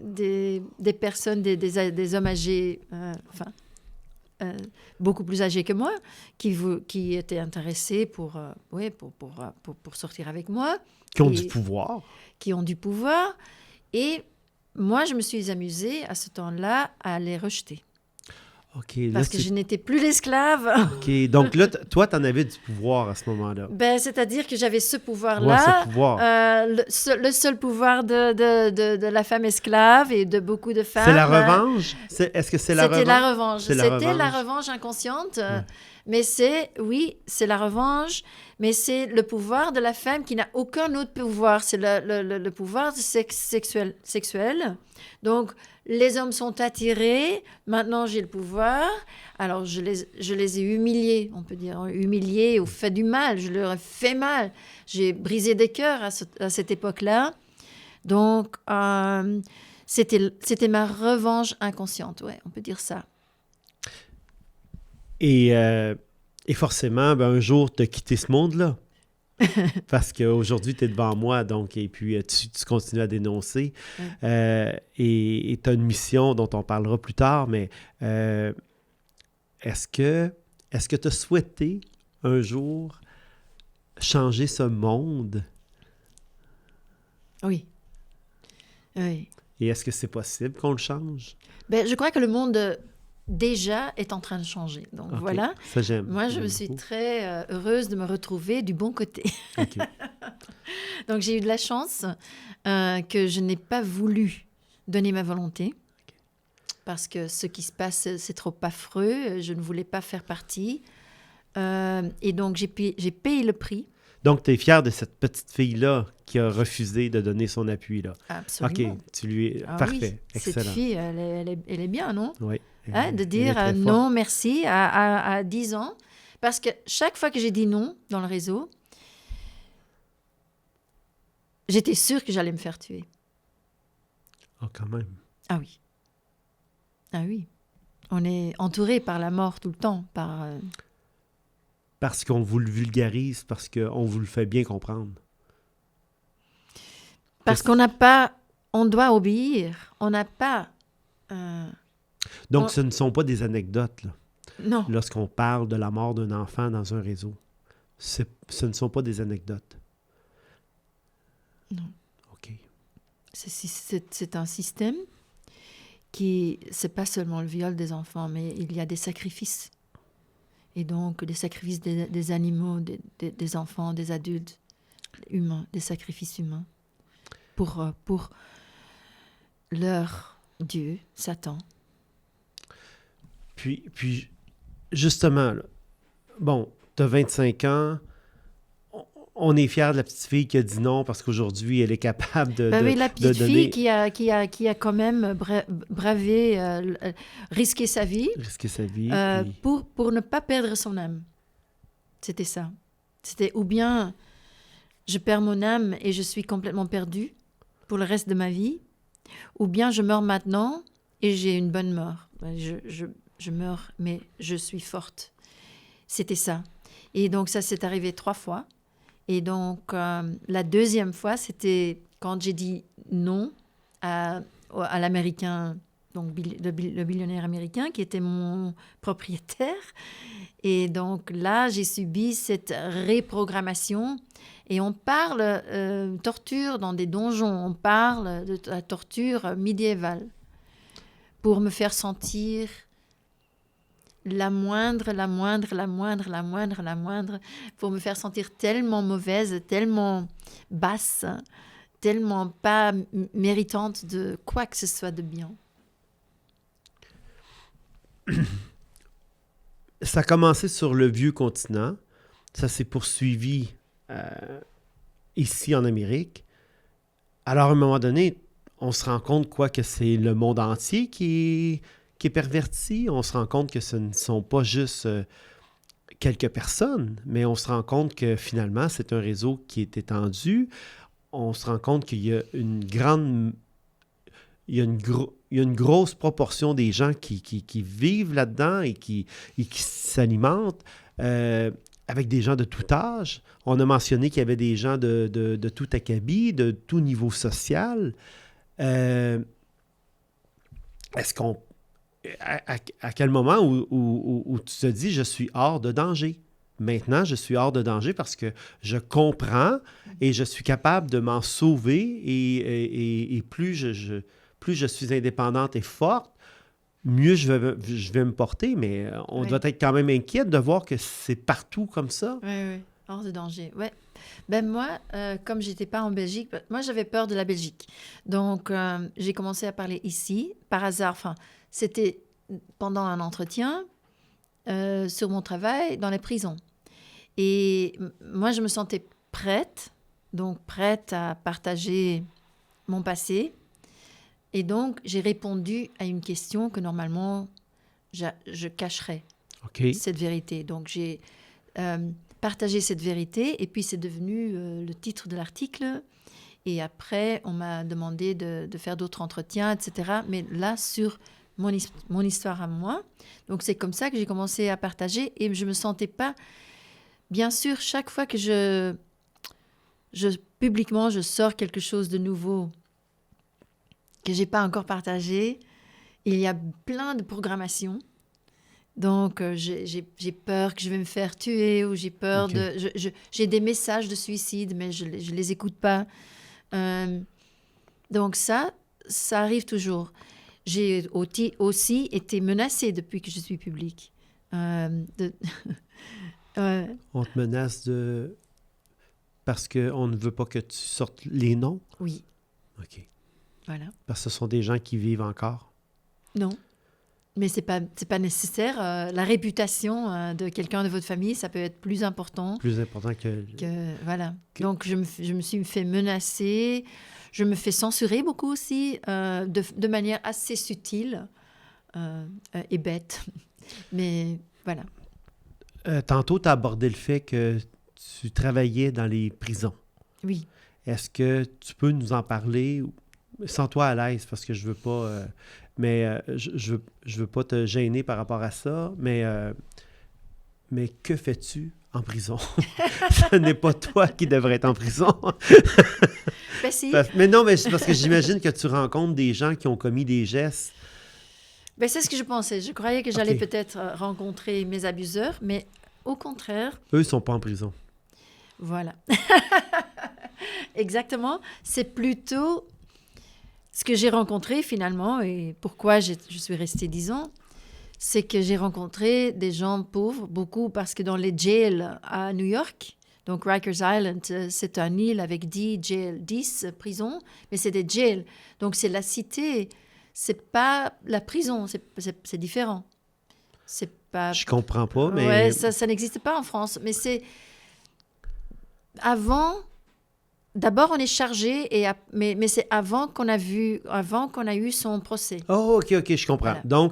des personnes, des hommes âgés, euh, beaucoup plus âgés que moi, qui étaient intéressés pour sortir avec moi, Qui ont du et pouvoir. qui ont du pouvoir. Et moi, je me suis amusée à ce temps-là à les rejeter. OK, là, Parce que je n'étais plus l'esclave. OK, donc là, toi, tu en avais du pouvoir à ce moment-là. Ben, c'est-à-dire que j'avais ce Ouais, ce pouvoir-là, pouvoir. le seul pouvoir de la femme esclave et de beaucoup de C'est la femmes. revanche? Est-ce que c'est la C'était revanche? la revanche. C'est la C'était la revanche. revanche inconsciente. Ouais. Mais oui, c'est la revanche, mais c'est le pouvoir de la femme qui n'a aucun autre pouvoir. C'est le pouvoir sexuel. Donc, les hommes sont attirés. Maintenant, j'ai le pouvoir. Alors, je les ai humiliés, on peut dire. Humiliés ou fait du mal. Je leur ai fait mal. J'ai brisé des cœurs à cette époque-là. Donc, c'était ma revanche inconsciente. Ouais, on peut dire ça. Et forcément, ben, un jour, tu as quitté ce monde-là. Parce qu'aujourd'hui, tu es devant moi, donc, et puis tu continues à dénoncer. Et tu as une mission dont on parlera plus tard, mais est-ce que tu as souhaité un jour changer ce monde? Oui. Oui. Et est-ce que c'est possible qu'on le change? Ben, je crois que le monde déjà est en train de changer. Donc OK, voilà. ça j'aime. Moi, je J'aime me suis beaucoup. très heureuse de me retrouver du bon côté. OK. Donc j'ai eu de la chance que je n'ai pas voulu donner ma volonté parce que ce qui se passe, c'est trop affreux. Je ne voulais pas faire partie. Et donc j'ai payé le prix. Donc, tu es fier de cette petite fille-là qui a refusé de donner son appui, là. Absolument. OK, tu lui es... Ah Parfait, oui, cette excellent. fille, elle est bien, non? Oui. Hein, de Elle est dire très forte. non, merci à 10 ans. Parce que chaque fois que j'ai dit non dans le réseau, j'étais sûre que j'allais me faire tuer. Oh, quand même. Ah oui. Ah oui. On est entouré par la mort tout le temps. parce qu'on vous le vulgarise, parce qu'on vous le fait bien comprendre? Parce qu'on n'a pas... On doit obéir. On n'a pas... Donc, on- ce ne sont pas des anecdotes, là, non. lorsqu'on parle de la mort d'un enfant dans un réseau. Ce ne sont pas des anecdotes. Non. OK. C'est un système qui... C'est pas seulement le viol des enfants, mais il y a des sacrifices. Et donc, des sacrifices des animaux, des enfants, des adultes, humains, des sacrifices humains pour leur Dieu, Satan. Puis justement, là, bon, tu as 25 ans, on est fiers de la petite fille qui a dit non parce qu'aujourd'hui, elle est capable Ben oui, la de petite donner... fille qui a quand même bravé, risqué sa vie risquer sa vie. Puis... pour ne pas perdre son âme. C'était ça. C'était ou bien je perds mon âme et je suis complètement perdue pour le reste de ma vie, ou bien je meurs maintenant et j'ai une bonne mort. Je meurs, mais je suis forte. C'était ça. Et donc ça s'est arrivé 3 fois. Et donc la deuxième fois, c'était quand j'ai dit non à l'Américain, donc le billionnaire américain qui était mon propriétaire. Et donc là, j'ai subi cette reprogrammation. Et on parle torture dans des donjons, on parle de la torture médiévale pour me faire sentir la moindre, pour me faire sentir tellement mauvaise, tellement basse, tellement pas méritante de quoi que ce soit de bien. Ça a commencé sur le vieux continent. Ça s'est poursuivi ici en Amérique. Alors, à un moment donné, on se rend compte que c'est le monde entier qui est perverti. On se rend compte que ce ne sont pas juste quelques personnes, mais on se rend compte que finalement, c'est un réseau qui est étendu. On se rend compte qu'il y a une grande... Il y a une grosse proportion des gens qui vivent là-dedans et qui s'alimentent avec des gens de tout âge. On a mentionné qu'il y avait des gens de tout acabit, de tout niveau social. Est-ce qu'on... À quel moment où tu te dis « je suis hors de danger ». Maintenant, je suis hors de danger parce que je comprends et je suis capable de m'en sauver et plus je suis indépendante et forte, mieux je vais me porter, mais on doit être quand même inquiète de voir que c'est partout comme ça. Oui, hors de danger, ouais. Ben moi, comme j'étais pas en Belgique, moi j'avais peur de la Belgique. Donc, j'ai commencé à parler ici, par hasard, enfin, c'était pendant un entretien sur mon travail dans les prisons. Et moi, je me sentais prête à partager mon passé. Et donc, j'ai répondu à une question que normalement, je cacherais, cette vérité. Donc, j'ai partagé cette vérité et puis c'est devenu le titre de l'article. Et après, on m'a demandé de faire d'autres entretiens, etc. Mais là, sur mon histoire à moi. Donc, c'est comme ça que j'ai commencé à partager et je ne me sentais pas... Bien sûr, chaque fois que publiquement, je sors quelque chose de nouveau que j'ai pas encore partagé, il y a plein de programmations. Donc, j'ai peur que je vais me faire tuer ou j'ai peur de... j'ai des messages de suicide, mais je les écoute pas. Donc ça arrive toujours. J'ai aussi été menacée depuis que je suis publique. On te menace parce qu'on ne veut pas que tu sortes les noms? Oui. OK. Voilà. Parce que ce sont des gens qui vivent encore? Non. Mais c'est pas nécessaire. La réputation de quelqu'un de votre famille, ça peut être plus important. Plus important que voilà. Donc, je me suis fait menacer. Je me fais censurer beaucoup aussi, de manière assez subtile et bête. Mais voilà. Tantôt, tu as abordé le fait que tu travaillais dans les prisons. Oui. Est-ce que tu peux nous en parler? Sens-toi à l'aise parce que je veux pas... je veux pas te gêner par rapport à ça, mais que fais-tu en prison. Ce n'est pas toi qui devrais être en prison. Ben si. Mais non, mais c'est parce que j'imagine que tu rencontres des gens qui ont commis des gestes. Ben, c'est ce que je pensais. Je croyais que j'allais OK. peut-être rencontrer mes abuseurs, mais au contraire, Eux, ils sont pas en prison. voilà. Exactement. C'est plutôt ce que j'ai rencontré finalement et pourquoi je suis restée 10 ans. C'est que j'ai rencontré des gens pauvres, beaucoup parce que dans les jails à New York, donc Rikers Island, c'est une île avec 10 prisons, mais c'est des jails. Donc c'est la cité, c'est pas la prison, c'est différent. C'est pas... Je comprends pas, Ouais, mais ça n'existe pas en France, mais c'est... Avant, d'abord on est chargé, mais c'est avant qu'on a eu son procès. oh, OK, je comprends. Voilà.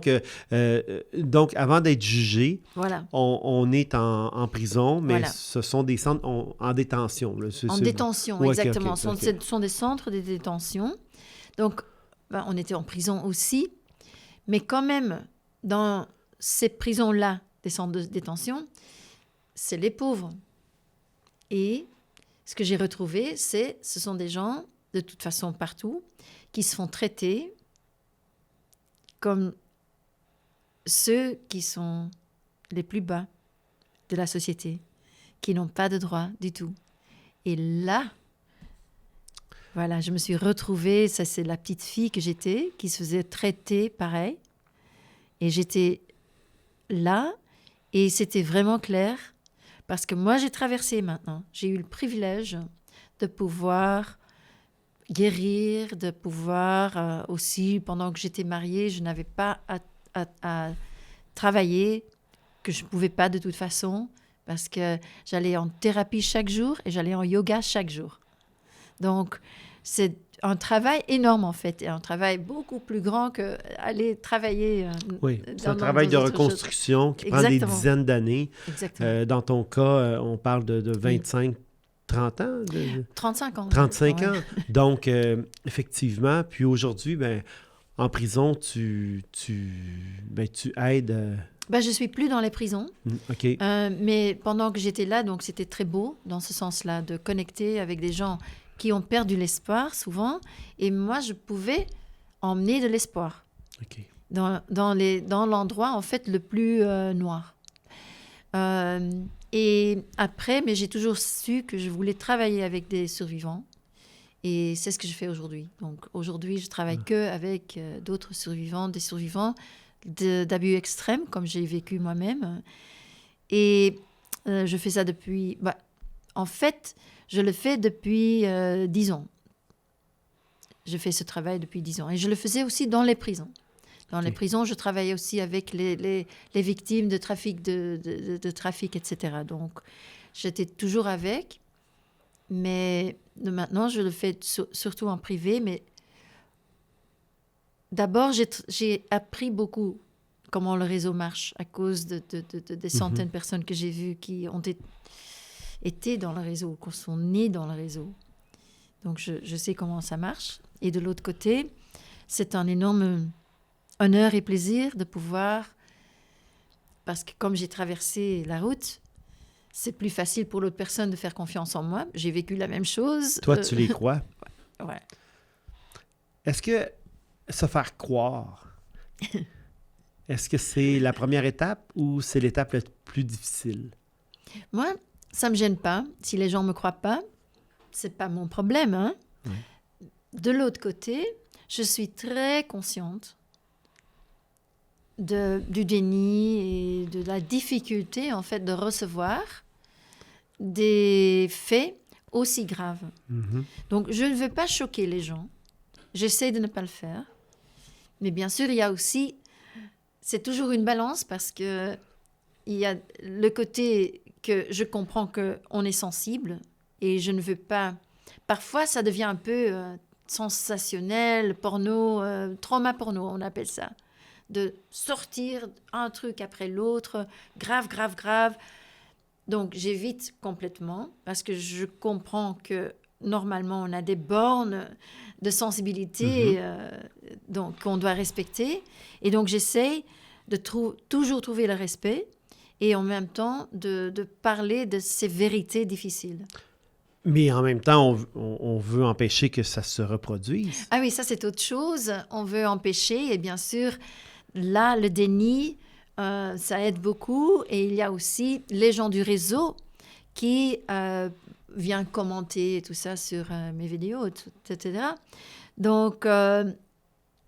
Donc, avant d'être jugé, Voilà. on est en prison, mais Voilà. ce sont des centres en détention. Là. En détention, Ouais, OK, exactement. OK, Ce sont des centres de détention. Donc, ben, on était en prison aussi. Mais quand même, dans ces prisons-là, des centres de détention, c'est les pauvres. Et ce que j'ai retrouvé, ce sont des gens, de toute façon partout, qui se font traiter comme ceux qui sont les plus bas de la société, qui n'ont pas de droits du tout. Et là, voilà, je me suis retrouvée, ça c'est la petite fille que j'étais, qui se faisait traiter pareil. Et j'étais là, et c'était vraiment clair, parce que moi j'ai traversé maintenant. J'ai eu le privilège de pouvoir guérir, de pouvoir aussi, pendant que j'étais mariée, je n'avais pas à travailler, que je ne pouvais pas de toute façon, parce que j'allais en thérapie chaque jour et j'allais en yoga chaque jour. Donc, c'est un travail énorme, en fait, et un travail beaucoup plus grand qu'aller travailler Oui, c'est un travail de reconstruction qui prend des dizaines d'années. Exactement. Dans ton cas, on parle de 25, 30 ans? 35 ans. 35 ouais. ans. Donc, effectivement, puis aujourd'hui, ben, en prison, tu aides... Ben, je ne suis plus dans les prisons, OK. mais pendant que j'étais là, donc c'était très beau dans ce sens-là, de connecter avec des gens qui ont perdu l'espoir souvent, et moi, je pouvais emmener de l'espoir OK. dans l'endroit, en fait, le plus noir. Et après, mais j'ai toujours su que je voulais travailler avec des survivants, et c'est ce que je fais aujourd'hui. Donc aujourd'hui, je travaille qu'avec d'autres survivants, des survivants d'abus extrêmes, comme j'ai vécu moi-même. Et je fais ça depuis... Bah, en fait, je le fais depuis 10 ans. Je fais ce travail depuis 10 ans. Et je le faisais aussi dans les prisons. Dans les prisons, je travaillais aussi avec les victimes de trafic, de trafic, etc. Donc, j'étais toujours avec. Mais maintenant, je le fais surtout en privé. Mais d'abord, j'ai appris beaucoup comment le réseau marche à cause des centaines de personnes que j'ai vues qui ont été dans le réseau, qui sont nées dans le réseau. Donc, je sais comment ça marche. Et de l'autre côté, c'est un énorme honneur et plaisir de pouvoir... Parce que comme j'ai traversé la route, c'est plus facile pour l'autre personne de faire confiance en moi. J'ai vécu la même chose. Toi, tu les crois? Ouais. Est-ce que se faire croire, est-ce que c'est la première étape ou c'est l'étape la plus difficile? Moi, ça ne me gêne pas. Si les gens ne me croient pas, ce n'est pas mon problème. Hein? Ouais. De l'autre côté, je suis très consciente du déni et de la difficulté, en fait, de recevoir des faits aussi graves. Mm-hmm. Donc, je ne veux pas choquer les gens. J'essaie de ne pas le faire. Mais bien sûr, il y a aussi... C'est toujours une balance parce que il y a le côté que je comprends qu'on est sensible et je ne veux pas... Parfois, ça devient un peu sensationnel, porno, trauma porno, on appelle ça. De sortir un truc après l'autre, grave. Donc, j'évite complètement parce que je comprends que normalement, on a des bornes de sensibilité donc qu'on doit respecter. Et donc, j'essaye de toujours trouver le respect et en même temps de parler de ces vérités difficiles. Mais en même temps, on veut empêcher que ça se reproduise. Ah oui, ça c'est autre chose. On veut empêcher et bien sûr, là, le déni, ça aide beaucoup. Et il y a aussi les gens du réseau qui viennent commenter tout ça sur mes vidéos, etc. Donc,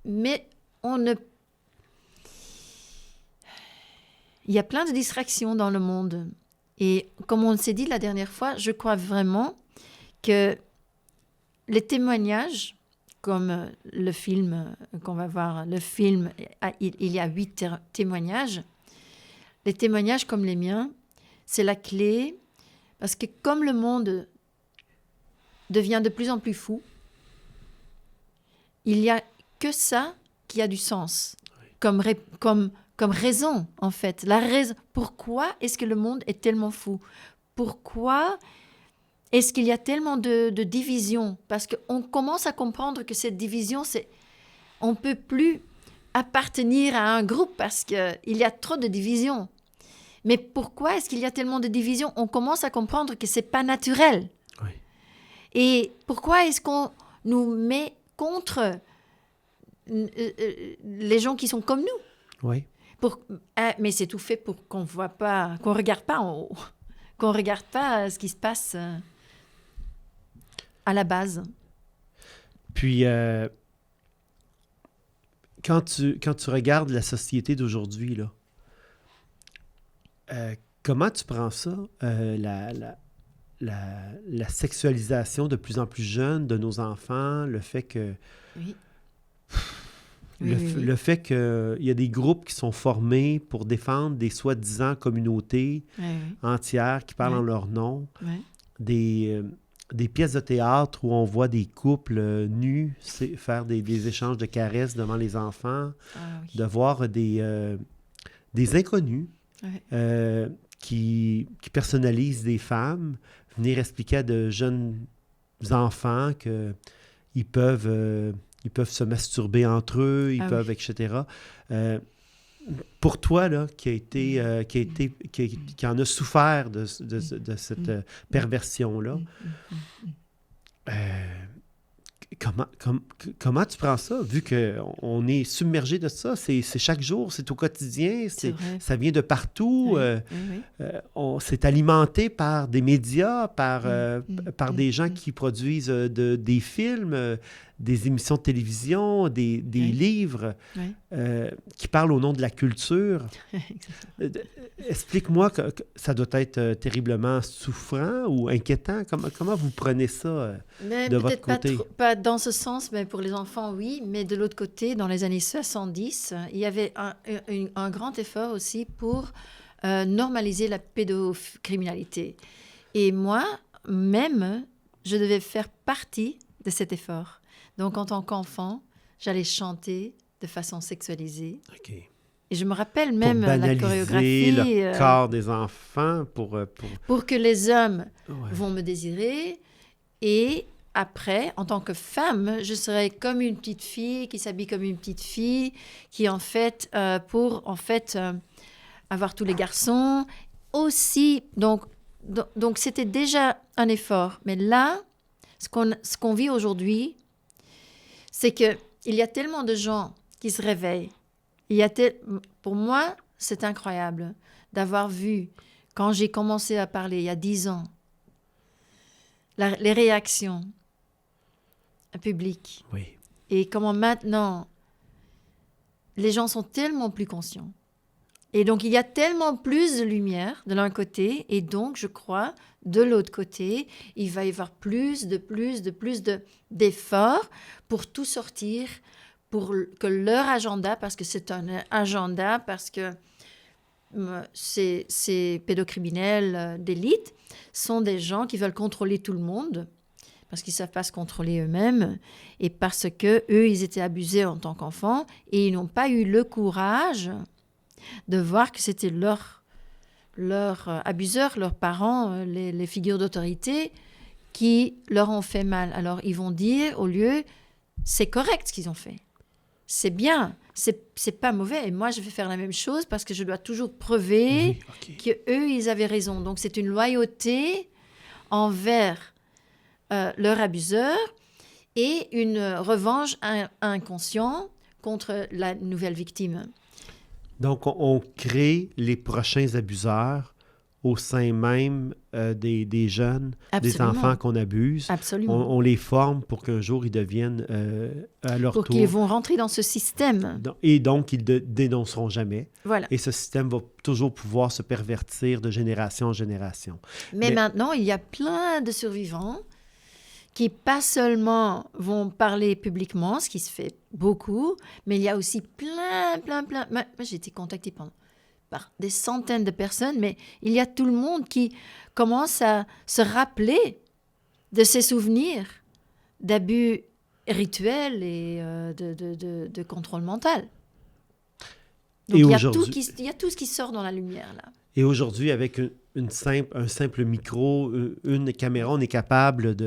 mais on ne... Il y a plein de distractions dans le monde. Et comme on s'est dit la dernière fois, je crois vraiment que les témoignages, comme le film qu'on va voir, le film, il y a 8 témoignages. Les témoignages comme les miens, c'est la clé, parce que comme le monde devient de plus en plus fou, il n'y a que ça qui a du sens, comme raison, en fait. La raison. Pourquoi est-ce que le monde est tellement fou? Pourquoi est-ce qu'il y a tellement de divisions? Parce qu'on commence à comprendre que cette division, on ne peut plus appartenir à un groupe parce qu'il y a trop de divisions. Mais pourquoi est-ce qu'il y a tellement de divisions? On commence à comprendre que ce n'est pas naturel. Oui. Et pourquoi est-ce qu'on nous met contre les gens qui sont comme nous? Oui. Mais c'est tout fait pour qu'on voit pas, qu'on regarde pas en haut, qu'on regarde pas ce qui se passe à la base. Puis, quand tu regardes la société d'aujourd'hui, là, comment tu prends ça, la sexualisation de plus en plus jeune de nos enfants, le fait que... Oui. Le fait qu'il y a des groupes qui sont formés pour défendre des soi-disant communautés entières qui parlent en leur nom, des pièces de théâtre où on voit des couples nus faire des échanges de caresses devant les enfants, de voir des inconnus qui personnalisent des femmes, venir expliquer à de jeunes enfants qu'ils peuvent... ils peuvent se masturber entre eux, ils peuvent, etc. Pour toi, là, qui en a souffert de cette perversion-là, comment tu prends ça, vu qu'on est submergé de ça? C'est chaque jour, c'est au quotidien, ça vient de partout. C'est alimenté par des médias, par des gens qui produisent des films, des émissions de télévision, des livres qui parlent au nom de la culture. Explique-moi que ça doit être terriblement souffrant ou inquiétant. Comment vous prenez ça de votre côté? Pas dans ce sens, mais pour les enfants, oui. Mais de l'autre côté, dans les années 70, il y avait un grand effort aussi pour normaliser la pédocriminalité. Et moi, même, je devais faire partie de cet effort. Donc, en tant qu'enfant, j'allais chanter de façon sexualisée. Okay. Et je me rappelle même pour la chorégraphie. Le corps des enfants, pour que les hommes vont me désirer. Et après, en tant que femme, je serais comme une petite fille qui s'habille comme une petite fille, qui avoir tous les garçons. Aussi, donc c'était déjà un effort. Mais là, ce qu'on vit aujourd'hui, c'est qu'il y a tellement de gens qui se réveillent. Pour moi, c'est incroyable d'avoir vu, quand j'ai commencé à parler il y a 10 ans, les réactions publiques. Oui. Et comment maintenant, les gens sont tellement plus conscients. Et donc, il y a tellement plus de lumière de l'un côté, et donc, je crois, de l'autre côté, il va y avoir plus d'efforts pour tout sortir, pour que leur agenda, parce que c'est un agenda, parce que ces pédocriminels d'élite sont des gens qui veulent contrôler tout le monde, parce qu'ils ne savent pas se contrôler eux-mêmes, et parce qu'eux, ils étaient abusés en tant qu'enfants, et ils n'ont pas eu le courage de voir que c'était leur abuseurs, leurs parents, les figures d'autorité, qui leur ont fait mal. Alors, ils vont dire, au lieu, c'est correct ce qu'ils ont fait. c'est bien, c'est pas mauvais. Et moi, je vais faire la même chose parce que je dois toujours prouver qu'eux, ils avaient raison. Donc, c'est une loyauté envers leur abuseur et une revanche inconsciente contre la nouvelle victime. Donc, on crée les prochains abuseurs au sein même des jeunes, Absolument. des enfants qu'on abuse. Absolument. On les forme pour qu'un jour, ils deviennent à leur pour tour. qu'ils vont rentrer dans ce système. Et donc, ils ne dénonceront jamais. Voilà. Et ce système va toujours pouvoir se pervertir de génération en génération. Mais maintenant, il y a plein de survivants qui pas seulement vont parler publiquement, ce qui se fait beaucoup, mais il y a aussi plein. Moi, j'ai été contactée par des centaines de personnes, mais il y a tout le monde qui commence à se rappeler de ses souvenirs d'abus rituels et de contrôle mental. Donc, il y a tout ce qui sort dans la lumière, là. Et aujourd'hui, avec un simple micro, une caméra, on est capable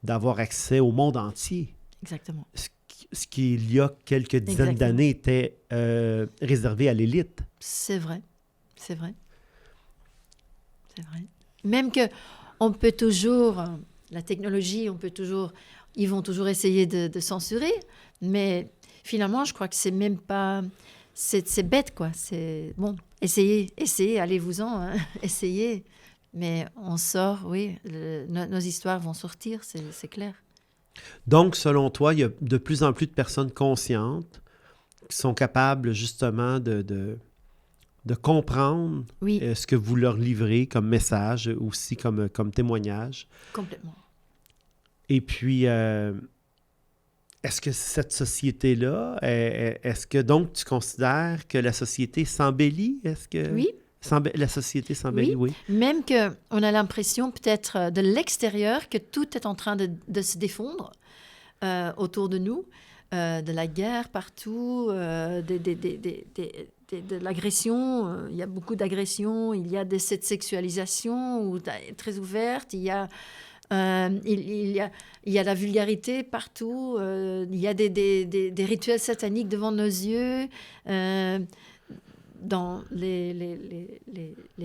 d'avoir accès au monde entier. Exactement. Ce qui, il y a quelques dizaines d'années, était réservé à l'élite. C'est vrai. C'est vrai. Même que on peut toujours, la technologie, ils vont toujours essayer de censurer, mais finalement, je crois que c'est même pas... C'est bête, quoi. C'est bon, essayez, allez-vous-en, hein, essayez. Mais on sort, oui, nos histoires vont sortir, c'est clair. Donc, selon toi, il y a de plus en plus de personnes conscientes qui sont capables, justement, de comprendre ce que vous leur livrez comme message, aussi comme témoignage. Complètement. Et puis... est-ce que cette société-là, est-ce que donc tu considères que la société s'embellit? Est-ce que oui. La société s'embellit, oui. Même qu'on a l'impression peut-être de l'extérieur que tout est en train de se défendre autour de nous, de la guerre partout, de l'agression. Il y a beaucoup d'agressions, il y a cette sexualisation très ouverte, il y a la vulgarité partout, il y a des rituels sataniques devant nos yeux, dans les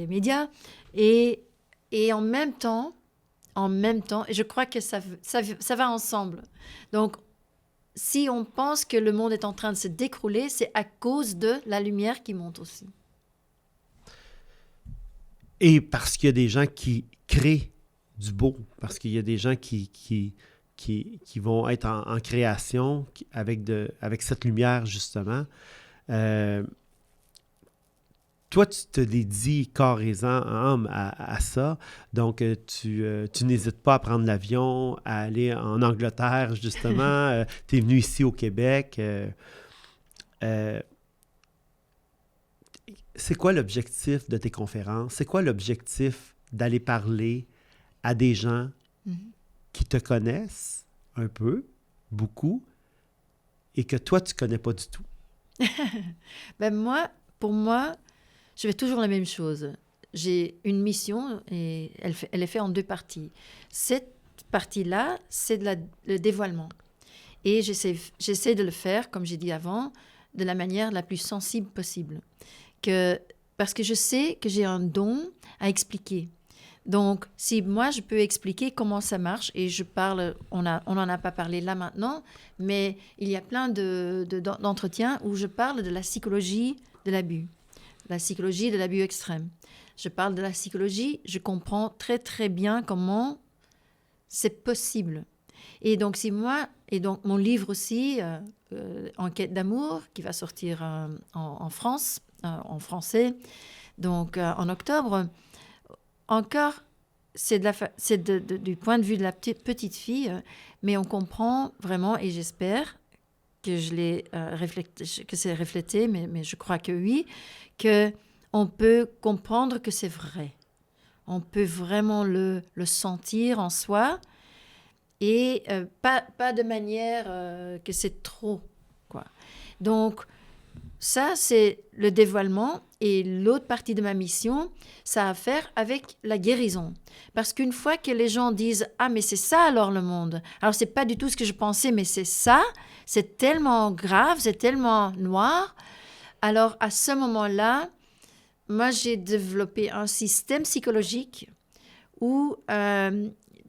médias. Et en même temps, et je crois que ça va ensemble. Donc, si on pense que le monde est en train de se décrouler, c'est à cause de la lumière qui monte aussi. Et parce qu'il y a des gens qui créent du beau, parce qu'il y a des gens qui vont être en création avec cette lumière, justement. Toi, tu te dédies corps et âme à ça. Donc, tu n'hésites pas à prendre l'avion, à aller en Angleterre, justement. Tu es venu ici au Québec. C'est quoi l'objectif de tes conférences? C'est quoi l'objectif d'aller parler à des gens qui te connaissent un peu, beaucoup, et que toi, tu ne connais pas du tout? Pour moi, je fais toujours la même chose. J'ai une mission et elle est faite en 2 parties. Cette partie-là, c'est le dévoilement. Et j'essaie de le faire, comme j'ai dit avant, de la manière la plus sensible possible. Parce que je sais que j'ai un don à expliquer. Donc, si moi, je peux expliquer comment ça marche, et je parle, on n'en a pas parlé là maintenant, mais il y a plein d'entretiens où je parle de la psychologie de l'abus, la psychologie de l'abus extrême. Je parle de la psychologie, je comprends très, très bien comment c'est possible. Et donc, mon livre aussi, Enquête d'amour, qui va sortir en France, en français, donc en octobre. Encore, c'est du point de vue de la petite fille, mais on comprend vraiment, et j'espère que que c'est reflété, mais je crois que oui, qu'on peut comprendre que c'est vrai. On peut vraiment le sentir en soi, et pas de manière que c'est trop, quoi. Donc, ça, c'est le dévoilement. Et l'autre partie de ma mission, ça a à faire avec la guérison. Parce qu'une fois que les gens disent « Ah, mais c'est ça alors le monde », alors c'est pas du tout ce que je pensais, mais c'est ça, c'est tellement grave, c'est tellement noir. Alors à ce moment-là, moi j'ai développé un système psychologique où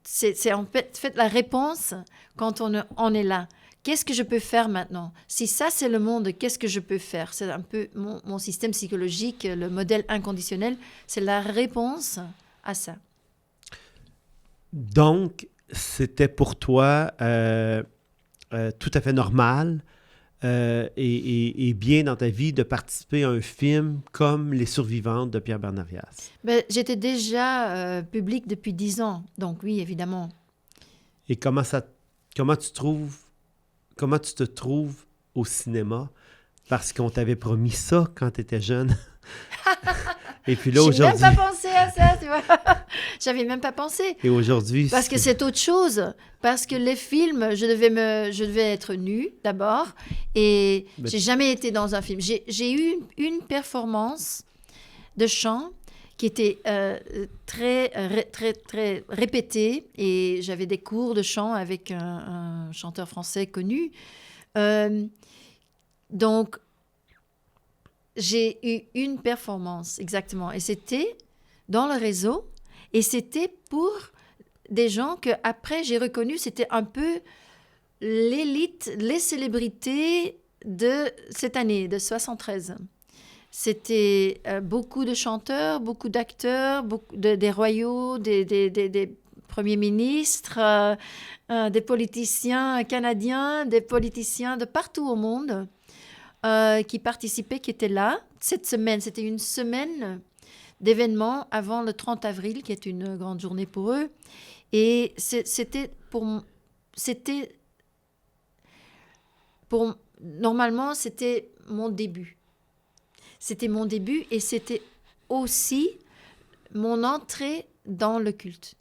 c'est en fait la réponse quand on est là. Qu'est-ce que je peux faire maintenant? Si ça, c'est le monde, qu'est-ce que je peux faire? C'est un peu mon système psychologique, le modèle inconditionnel, c'est la réponse à ça. Donc, c'était pour toi tout à fait normal et bien dans ta vie de participer à un film comme Les Survivantes de Pierre Bernarias. Ben, j'étais déjà publique depuis 10 ans, donc oui, évidemment. Et comment tu te trouves au cinéma? Parce qu'on t'avait promis ça quand tu étais jeune. Et puis là, J'ai aujourd'hui... même pas pensé à ça, tu vois. J'avais même pas pensé. Et aujourd'hui... Parce que c'est autre chose. Parce que les films, je devais être nue d'abord. Et j'ai jamais été dans un film. J'ai eu une performance de chant qui était très répétée. Et j'avais des cours de chant avec un chanteur français connu. Donc, j'ai eu une performance, exactement. Et c'était dans le réseau. Et c'était pour des gens que après j'ai reconnu, c'était un peu l'élite, les célébrités de cette année, de 73. C'était beaucoup de chanteurs, beaucoup d'acteurs, des royaux, des premiers ministres, des politiciens canadiens, des politiciens de partout au monde qui participaient, qui étaient là. Cette semaine, c'était une semaine d'événements avant le 30 avril, qui est une grande journée pour eux. Et normalement, c'était mon début. C'était mon début et c'était aussi mon entrée dans le culte.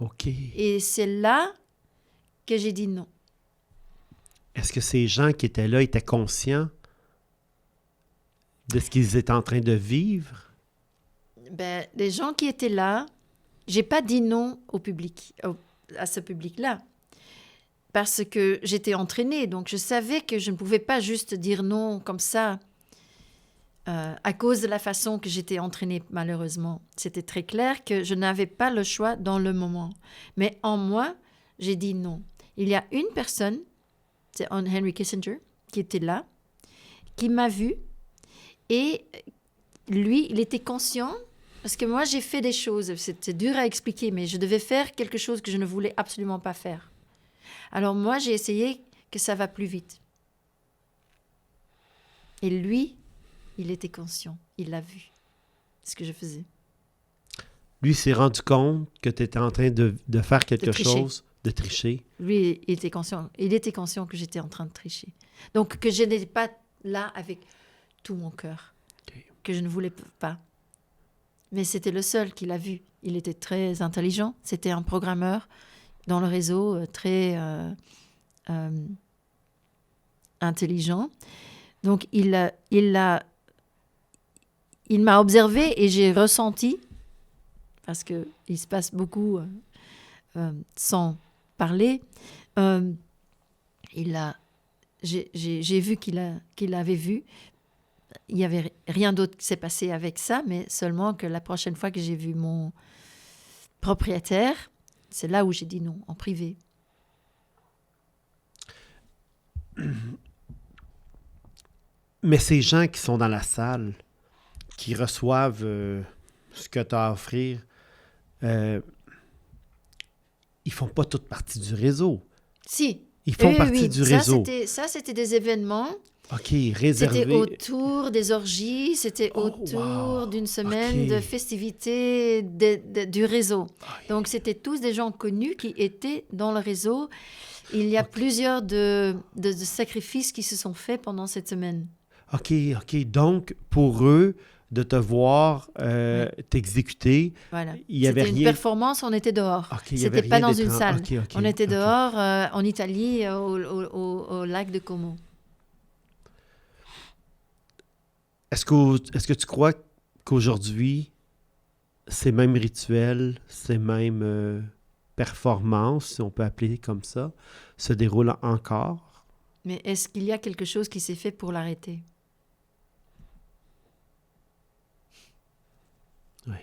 OK. Et c'est là que j'ai dit non. Est-ce que ces gens qui étaient là étaient conscients de ce qu'ils étaient en train de vivre? Ben, les gens qui étaient là, j'ai pas dit non au public, à ce public-là. Parce que j'étais entraînée, donc je savais que je ne pouvais pas juste dire non comme ça à cause de la façon que j'étais entraînée, malheureusement. C'était très clair que je n'avais pas le choix dans le moment. Mais en moi, j'ai dit non. Il y a une personne, c'est Henry Kissinger, qui était là, qui m'a vue, et lui, il était conscient, parce que moi, j'ai fait des choses, c'est dur à expliquer, mais je devais faire quelque chose que je ne voulais absolument pas faire. Alors moi, j'ai essayé que ça va plus vite. Et lui, il était conscient. Il l'a vu, ce que je faisais. Lui s'est rendu compte que tu étais en train de faire quelque chose, de tricher. Lui, il était conscient. Il était conscient que j'étais en train de tricher. Donc, que je n'étais pas là avec tout mon cœur. Okay. Que je ne voulais pas. Mais c'était le seul qui l'a vu. Il était très intelligent. C'était un programmeur dans le réseau, très intelligent. Donc, il m'a observé et j'ai ressenti, parce qu'il se passe beaucoup sans parler, j'ai vu qu'il avait vu. Il n'y avait rien d'autre qui s'est passé avec ça, mais seulement que la prochaine fois que j'ai vu mon propriétaire, c'est là où j'ai dit non, en privé. Mais ces gens qui sont dans la salle, qui reçoivent ce que tu as à offrir, ils font pas toute partie du réseau. Si. Ils font partie du réseau. C'était des événements. OK, réservé. C'était autour des orgies, c'était autour d'une semaine de festivités du réseau. Donc, c'était tous des gens connus qui étaient dans le réseau. Il y a plusieurs de sacrifices qui se sont faits pendant cette semaine. OK. Donc, pour eux, de te voir t'exécuter, voilà. Il y avait rien... C'était une performance, on était dehors. Okay, c'était pas dans une salle. Okay. On était dehors en Italie, au lac de Como. Est-ce que tu crois qu'aujourd'hui, ces mêmes rituels, ces mêmes performances, si on peut appeler comme ça, se déroulent encore? Mais est-ce qu'il y a quelque chose qui s'est fait pour l'arrêter? Oui.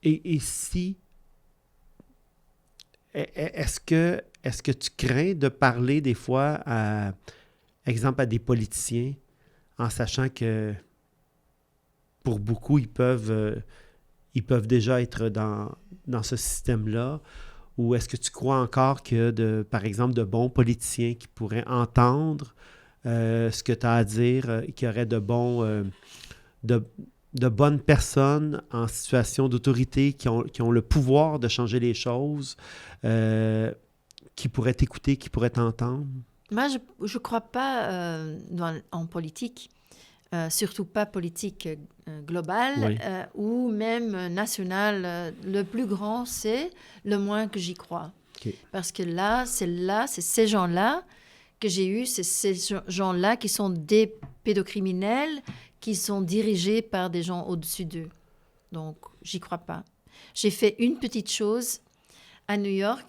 Et si, est-ce que tu crains de parler des fois, exemple, à des politiciens, en sachant que pour beaucoup, ils peuvent déjà être dans ce système-là? Ou est-ce que tu crois encore que, par exemple, de bons politiciens qui pourraient entendre ce que tu as à dire, qui auraient de, de bonnes personnes en situation d'autorité, qui ont le pouvoir de changer les choses, qui pourraient t'écouter, qui pourraient t'entendre? Moi, je ne crois pas en politique, surtout pas politique globale Oui. ou même nationale. Le plus grand, c'est le moins que j'y crois. OK. Parce que c'est ces gens-là que j'ai eus, c'est ces gens-là qui sont des pédocriminels, qui sont dirigés par des gens au-dessus d'eux. Donc, j'y crois pas. J'ai fait une petite chose à New York,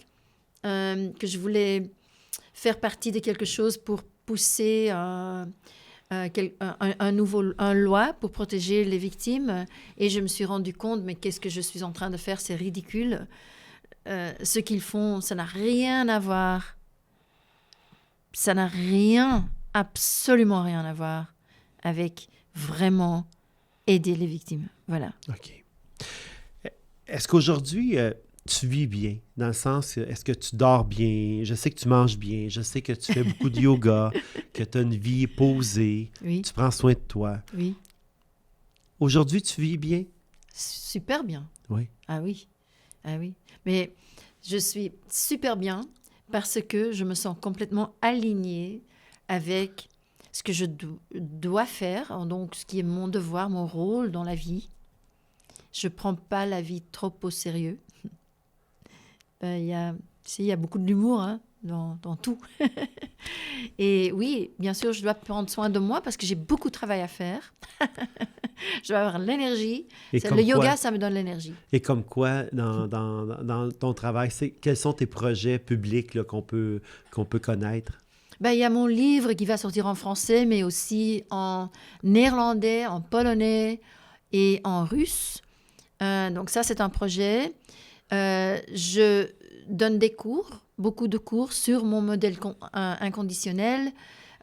que je voulais faire partie de quelque chose pour pousser un loi pour protéger les victimes. Et je me suis rendu compte, mais qu'est-ce que je suis en train de faire? C'est ridicule. Ce qu'ils font, ça n'a rien à voir. Ça n'a rien, absolument rien à voir avec vraiment aider les victimes. Voilà. OK. Est-ce qu'aujourd'hui, tu vis bien? Dans le sens, est-ce que tu dors bien? Je sais que tu manges bien. Je sais que tu fais beaucoup de yoga, que tu as une vie posée. Oui, Tu prends soin de toi. oui. Aujourd'hui, tu vis bien? Super bien. Oui. Ah oui, ah oui. Mais je suis super bien parce que je me sens complètement alignée avec ce que je dois faire, donc ce qui est mon devoir, mon rôle dans la vie. Je ne prends pas la vie trop au sérieux. Il y a beaucoup de l'humour hein, dans tout. Et oui, bien sûr, je dois prendre soin de moi parce que j'ai beaucoup de travail à faire. Je dois avoir l'énergie. Et Le comme yoga, quoi, ça me donne l'énergie. et comme quoi dans ton travail, quels sont tes projets publics là, qu'on peut connaître? Il y a mon livre qui va sortir en français, mais aussi en néerlandais, en polonais et en russe. Donc ça, c'est un projet. Je donne des cours, beaucoup de cours sur mon modèle inconditionnel.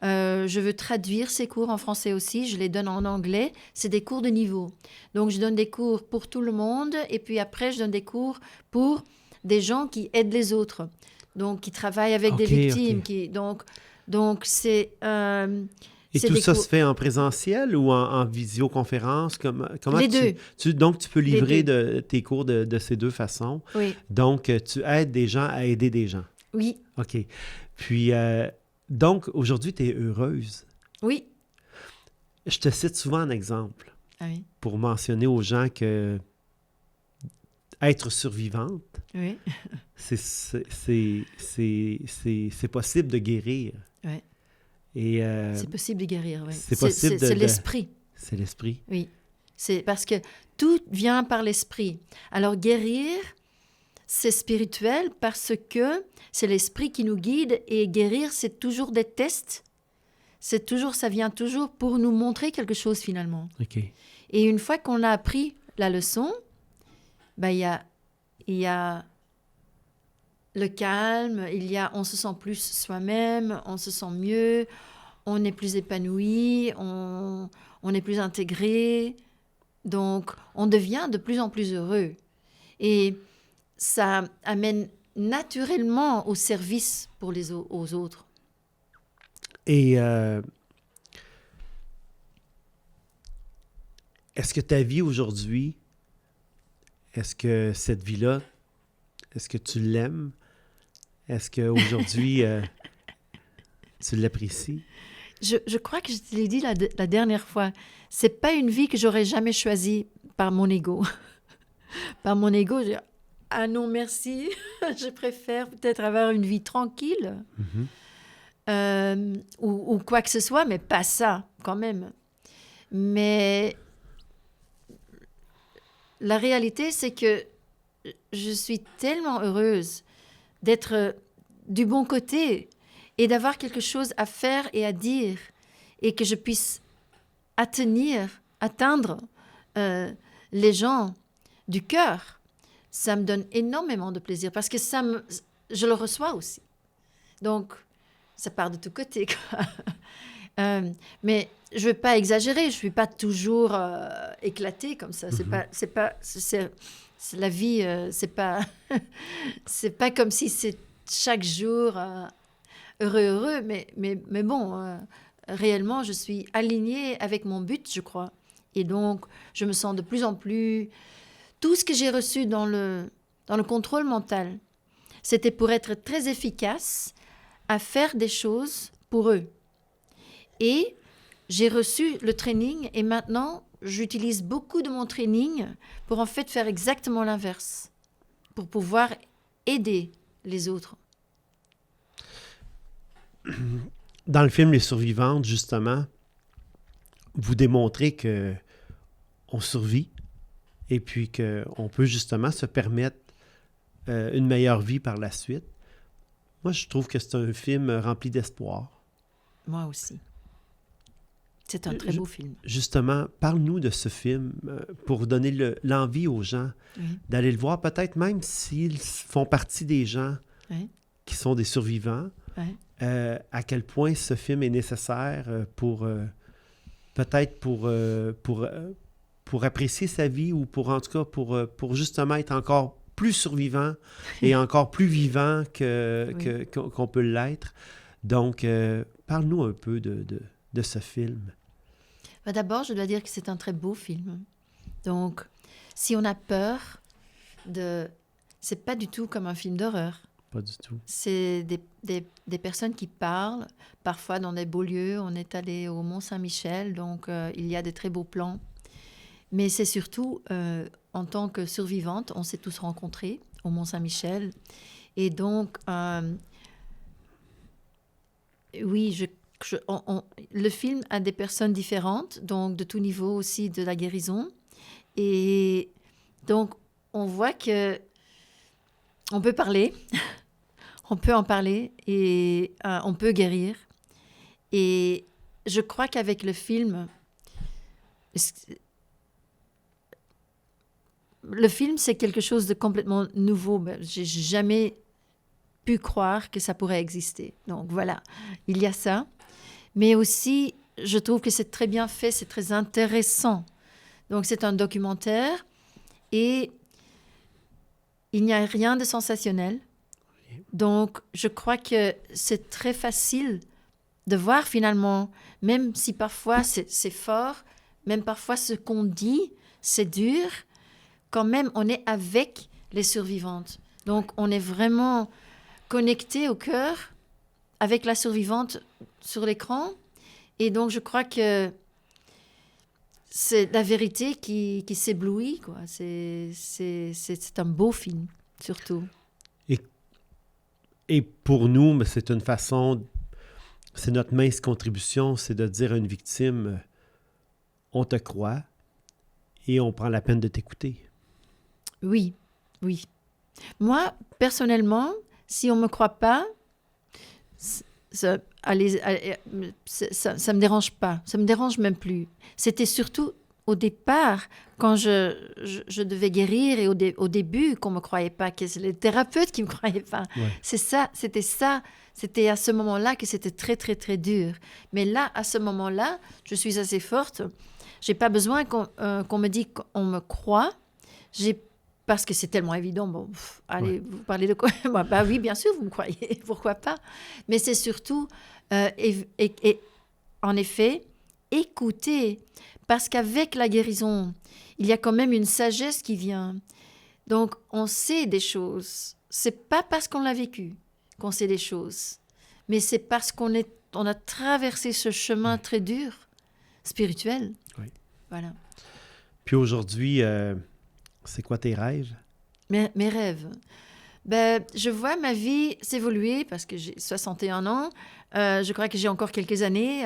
Je veux traduire ces cours en français aussi. Je les donne en anglais. C'est des cours de niveau. Donc, je donne des cours pour tout le monde. Et puis après, je donne des cours pour des gens qui aident les autres. Donc, qui travaillent avec des OK, victimes. OK. Donc c'est Et c'est tout des ça cours. se fait en présentiel ou en visioconférence? Comment Les deux. Donc, tu peux Les livrer deux. tes cours de ces deux façons. Oui. Donc, tu aides des gens à aider des gens. Oui. OK. Puis, donc, aujourd'hui, tu es heureuse. Oui. Je te cite souvent un exemple Ah oui. pour mentionner aux gens que être survivante, Oui. c'est possible de guérir. Ouais. Et C'est possible de guérir. Oui. c'est possible C'est l'esprit. C'est l'esprit. Oui. C'est parce que tout vient par l'esprit. Alors guérir, c'est spirituel parce que c'est l'esprit qui nous guide et guérir, c'est toujours des tests. Ça vient toujours pour nous montrer quelque chose finalement. OK. Et une fois qu'on a appris la leçon, il y a le calme, on se sent plus soi-même, on se sent mieux, on est plus épanoui, on est plus intégré. Donc, on devient de plus en plus heureux. Et ça amène naturellement au service pour aux autres. Et est-ce que ta vie aujourd'hui, est-ce que cette vie-là, est-ce que tu l'aimes? Est-ce qu'aujourd'hui, tu l'apprécies? Je crois que je te l'ai dit la dernière fois, c'est pas une vie que j'aurais jamais choisie par mon ego. Par mon ego, je dis, ah non, merci, je préfère peut-être avoir une vie tranquille. Mhm. ou quoi que ce soit, mais pas ça, quand même. Mais la réalité, c'est que je suis tellement heureuse d'être du bon côté et d'avoir quelque chose à faire et à dire et que je puisse atteindre euh, les gens du cœur. Ça me donne énormément de plaisir parce que je le reçois aussi. Donc, ça part de tous côtés, quoi. Mais je ne veux pas exagérer, je ne suis pas toujours éclatée comme ça. C'est la vie, c'est pas, c'est pas comme si c'est chaque jour heureux, mais bon, réellement, je suis alignée avec mon but, je crois. Et donc, je me sens de plus en plus... Tout ce que j'ai reçu dans le contrôle mental, c'était pour être très efficace à faire des choses pour eux. Et j'ai reçu le training et maintenant, j'utilise beaucoup de mon training pour en fait faire exactement l'inverse, pour pouvoir aider les autres. Dans le film Les Survivantes, justement, vous démontrez que on survit et puis qu'on peut justement se permettre une meilleure vie par la suite. Moi, je trouve que c'est un film rempli d'espoir. Moi aussi. C'est un très beau film. Justement, parle-nous de ce film pour donner l'envie aux gens d'aller le voir, peut-être même s'ils font partie des gens qui sont des survivants, à quel point ce film est nécessaire peut-être pour apprécier sa vie ou pour en tout cas pour justement être encore plus survivant et encore plus vivant qu'on peut l'être. Donc, parle-nous un peu de ce film. D'abord, je dois dire que c'est un très beau film. Donc, si on a peur c'est pas du tout comme un film d'horreur. Pas du tout. C'est des personnes qui parlent, parfois dans des beaux lieux. On est allé au Mont-Saint-Michel, donc il y a des très beaux plans. Mais c'est surtout, en tant que survivante, on s'est tous rencontrés au Mont-Saint-Michel. Et donc, oui, le film a des personnes différentes, donc de tout niveau aussi de la guérison. Et donc, on voit que on peut parler, on peut en parler et on peut guérir. Et je crois qu'avec le film, c'est quelque chose de complètement nouveau. J'ai jamais pu croire que ça pourrait exister. Donc voilà, il y a ça. Mais aussi, je trouve que c'est très bien fait, c'est très intéressant. Donc, c'est un documentaire et il n'y a rien de sensationnel. Donc, je crois que c'est très facile de voir finalement, même si parfois c'est fort, même parfois ce qu'on dit, c'est dur, quand même, on est avec les survivantes. Donc, on est vraiment connecté au cœur avec la survivante sur l'écran. Et donc, je crois que c'est la vérité qui s'éblouit, quoi. C'est un beau film, surtout. Et pour nous, c'est une façon, c'est notre mince contribution, c'est de dire à une victime, on te croit et on prend la peine de t'écouter. Oui, oui. Moi, personnellement, si on ne me croit pas, ça me dérange pas. Ça me dérange même plus. C'était surtout au départ, quand je devais guérir et au début, qu'on ne me croyait pas, que c'est les thérapeutes qui ne me croyaient pas. Ouais. C'était à ce moment-là que c'était très, très, très dur. Mais là, à ce moment-là, je suis assez forte. Je n'ai pas besoin qu'on me dise qu'on me croit. Parce que c'est tellement évident. Bon, allez, vous parlez de quoi? Bah oui, bien sûr, vous me croyez. Pourquoi pas? Mais c'est surtout, en effet, écouter. Parce qu'avec la guérison, il y a quand même une sagesse qui vient. Donc, on sait des choses. C'est pas parce qu'on l'a vécu qu'on sait des choses. Mais c'est parce qu'on a traversé ce chemin très dur, spirituel. Oui. Voilà. Puis aujourd'hui... c'est quoi tes rêves? Mes rêves. Ben, je vois ma vie s'évoluer parce que j'ai 61 ans. Je crois que j'ai encore quelques années.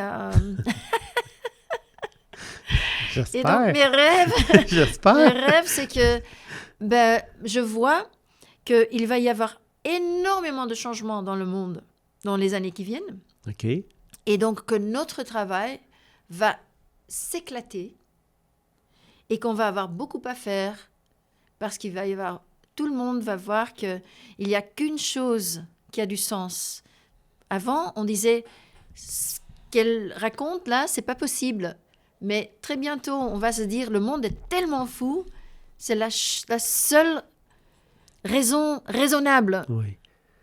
Et donc, J'espère. mes rêves, mes J'espère. rêves, c'est que ben, je vois qu'il va y avoir énormément de changements dans le monde dans les années qui viennent. OK. Et donc, que notre travail va s'éclater et qu'on va avoir beaucoup à faire parce qu'il va y avoir... Tout le monde va voir qu'il n'y a qu'une chose qui a du sens. Avant, on disait, ce qu'elle raconte là, c'est pas possible. Mais très bientôt, on va se dire, le monde est tellement fou, c'est la seule raison raisonnable. Oui.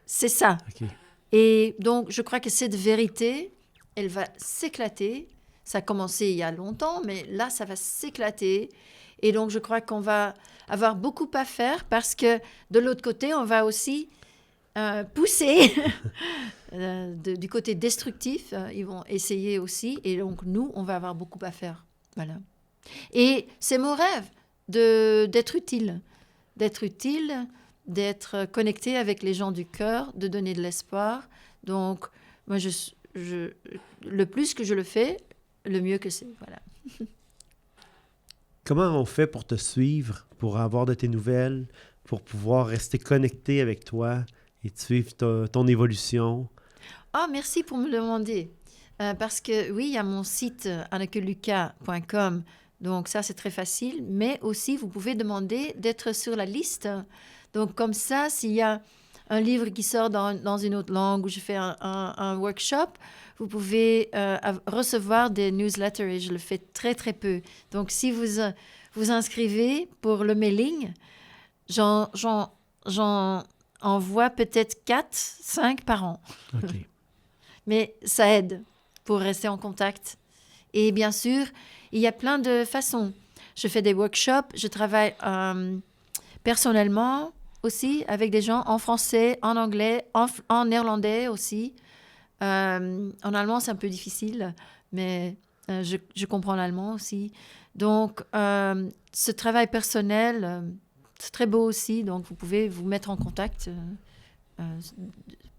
C'est ça. OK. Et donc, je crois que cette vérité, elle va s'éclater. Ça a commencé il y a longtemps, mais là, ça va s'éclater. Et donc, je crois qu'on va avoir beaucoup à faire parce que de l'autre côté, on va aussi pousser du côté destructif. Ils vont essayer aussi. Et donc, nous, on va avoir beaucoup à faire. Voilà. Et c'est mon rêve d'être utile. D'être utile, d'être connecté avec les gens du cœur, de donner de l'espoir. Donc, moi, le plus que je le fais, le mieux que c'est. Voilà. Comment on fait pour te suivre, pour avoir de tes nouvelles, pour pouvoir rester connecté avec toi et de suivre ton évolution? Ah, merci pour me le demander. Parce que oui, il y a mon site annekeluca.com. Donc ça, c'est très facile. Mais aussi, vous pouvez demander d'être sur la liste. Donc comme ça, s'il y a un livre qui sort dans une autre langue ou je fais un workshop, vous pouvez recevoir des newsletters et je le fais très, très peu. Donc si vous inscrivez pour le mailing, j'en envoie peut-être 4, 5 par an. OK. Mais ça aide pour rester en contact. Et bien sûr, il y a plein de façons. Je fais des workshops, je travaille personnellement aussi avec des gens en français, en anglais, en néerlandais aussi. En allemand, c'est un peu difficile, mais je comprends l'allemand aussi. Donc, ce travail personnel, c'est très beau aussi. Donc, vous pouvez vous mettre en contact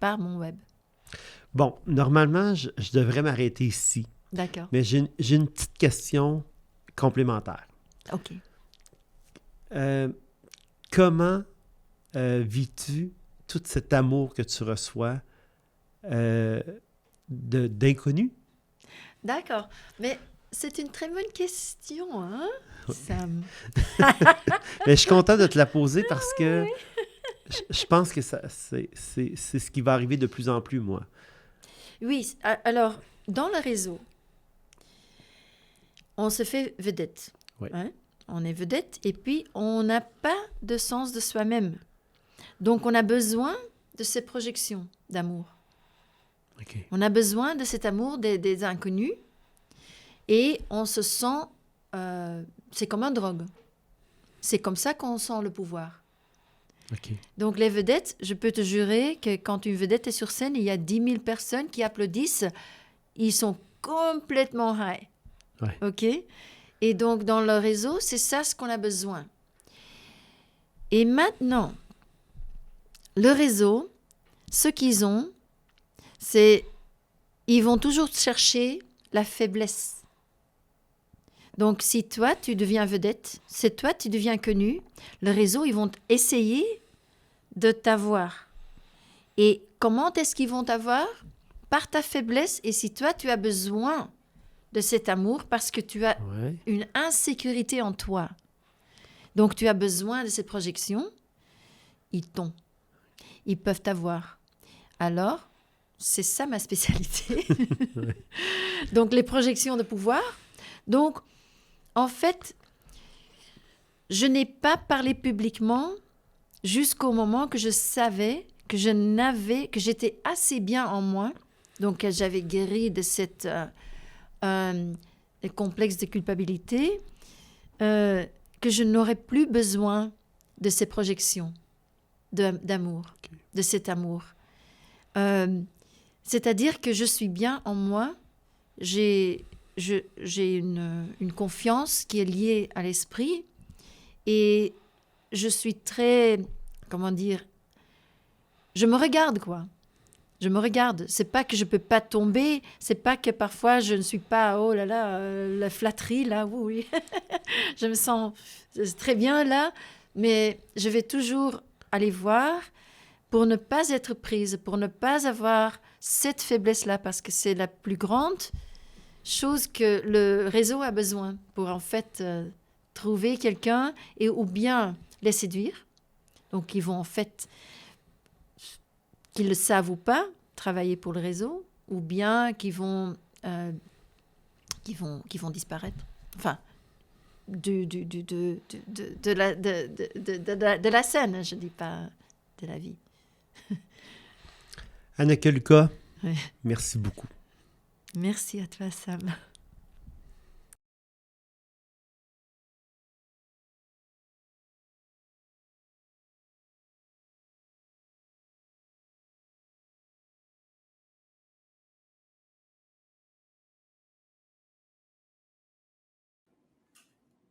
par mon web. Bon, normalement, je devrais m'arrêter ici, D'accord. mais j'ai une petite question complémentaire. OK. Comment vis-tu tout cet amour que tu reçois d'inconnus? D'accord. Mais c'est une très bonne question, hein, Sam? Mais je suis content de te la poser parce que je pense que c'est ce qui va arriver de plus en plus, moi. Oui, alors, dans le réseau, on se fait vedette. Oui. Hein? On est vedette et puis on n'a pas de sens de soi-même. Donc, on a besoin de ces projections d'amour. OK. On a besoin de cet amour des inconnus et on se sent... c'est comme un drogue. C'est comme ça qu'on sent le pouvoir. OK. Donc, les vedettes, je peux te jurer que quand une vedette est sur scène, il y a 10 000 personnes qui applaudissent. Ils sont complètement high. Ouais. OK? Et donc, dans le réseau, c'est ça ce qu'on a besoin. Et maintenant, le réseau, ce qu'ils ont, c'est... Ils vont toujours chercher la faiblesse. Donc, si toi, tu deviens vedette, c'est toi, tu deviens connu, le réseau, ils vont essayer de t'avoir. Et comment est-ce qu'ils vont t'avoir? Par ta faiblesse. Et si toi, tu as besoin de cet amour parce que tu as Ouais. une insécurité en toi, donc tu as besoin de cette projection, ils t'ont. Ils peuvent t'avoir. Alors, c'est ça ma spécialité. Ouais. Donc, les projections de pouvoir. Donc, en fait, je n'ai pas parlé publiquement jusqu'au moment que je savais que j'étais assez bien en moi, donc que j'avais guéri de cette complexe de culpabilité, que je n'aurais plus besoin de ces projections d'amour, OK. de cet amour. C'est-à-dire que je suis bien en moi, j'ai une confiance qui est liée à l'esprit et je suis très, comment dire, je me regarde, quoi. Je me regarde. C'est pas que je peux pas tomber, c'est pas que parfois je ne suis pas, oh là là, la flatterie, là, oui, oui. Je me sens très bien là, mais je vais toujours aller voir pour ne pas être prise, pour ne pas avoir cette faiblesse-là, parce que c'est la plus grande chose que le réseau a besoin pour en fait trouver quelqu'un et ou bien les séduire. Donc ils vont en fait, qu'ils le savent ou pas, travailler pour le réseau, ou bien qu'ils vont disparaître. Enfin, de la scène, je ne dis pas de la vie. Anneke Lucas, Ouais. merci beaucoup. Merci à toi, Sam.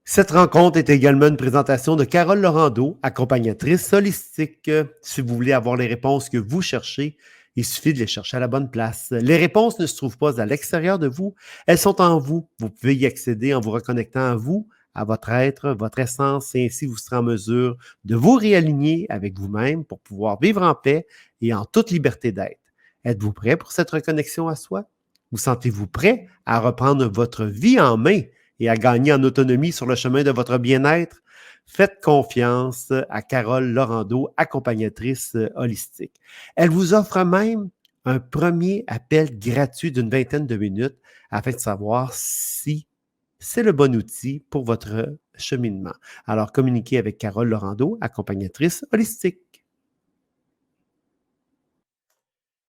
Cette rencontre est également une présentation de Carole Laurando, accompagnatrice holistique. Si vous voulez avoir les réponses que vous cherchez, il suffit de les chercher à la bonne place. Les réponses ne se trouvent pas à l'extérieur de vous, elles sont en vous. Vous pouvez y accéder en vous reconnectant à vous, à votre être, votre essence, et ainsi vous serez en mesure de vous réaligner avec vous-même pour pouvoir vivre en paix et en toute liberté d'être. Êtes-vous prêt pour cette reconnexion à soi? Vous sentez-vous prêt à reprendre votre vie en main et à gagner en autonomie sur le chemin de votre bien-être? Faites confiance à Carole Laurando, accompagnatrice holistique. Elle vous offre même un premier appel gratuit d'une vingtaine de minutes afin de savoir si c'est le bon outil pour votre cheminement. Alors, communiquez avec Carole Laurando, accompagnatrice holistique.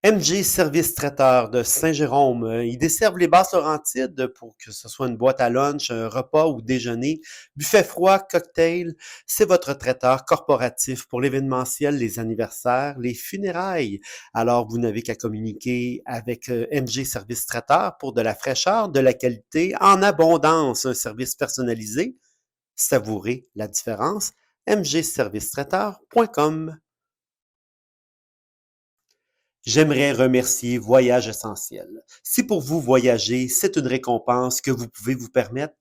MG Service Traiteur de Saint-Jérôme. Ils desservent les Basses-Laurentides pour que ce soit une boîte à lunch, un repas ou déjeuner, buffet froid, cocktail. C'est votre traiteur corporatif pour l'événementiel, les anniversaires, les funérailles. Alors, vous n'avez qu'à communiquer avec MG Service Traiteur pour de la fraîcheur, de la qualité, en abondance, un service personnalisé. Savourez la différence. mgservicetraiteur.com. J'aimerais remercier Voyage Essentiel. Si pour vous, voyager, c'est une récompense que vous pouvez vous permettre,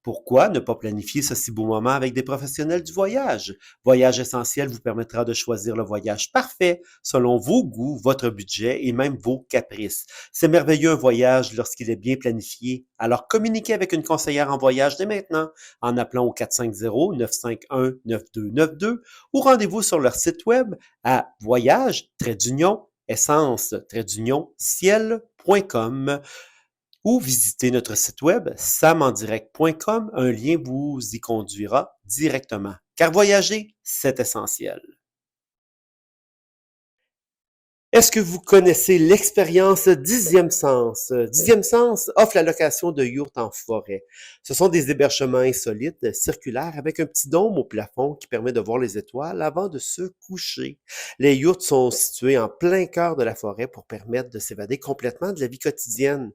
pourquoi ne pas planifier ce si beau moment avec des professionnels du voyage? Voyage Essentiel vous permettra de choisir le voyage parfait selon vos goûts, votre budget et même vos caprices. C'est merveilleux un voyage lorsqu'il est bien planifié. Alors communiquez avec une conseillère en voyage dès maintenant en appelant au 450-951-9292 ou rendez-vous sur leur site web à voyage-essence-ciel.com ou visitez notre site web samendirect.com. Un lien vous y conduira directement. Car voyager, c'est essentiel. Est-ce que vous connaissez l'expérience Dixième Sens? Dixième Sens offre la location de yurts en forêt. Ce sont des hébergements insolites, circulaires, avec un petit dôme au plafond qui permet de voir les étoiles avant de se coucher. Les yurts sont situés en plein cœur de la forêt pour permettre de s'évader complètement de la vie quotidienne.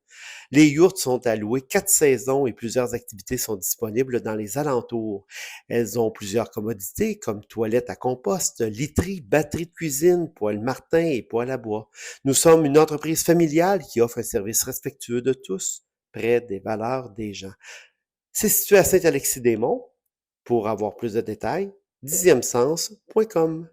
Les yurts sont alloués 4 saisons et plusieurs activités sont disponibles dans les alentours. Elles ont plusieurs commodités comme toilettes à compost, literie, batterie de cuisine, poêle Martin et poêle à bois. Nous sommes une entreprise familiale qui offre un service respectueux de tous, près des valeurs des gens. C'est situé à Saint-Alexis-des-Monts. Pour avoir plus de détails, dixièmesens.com.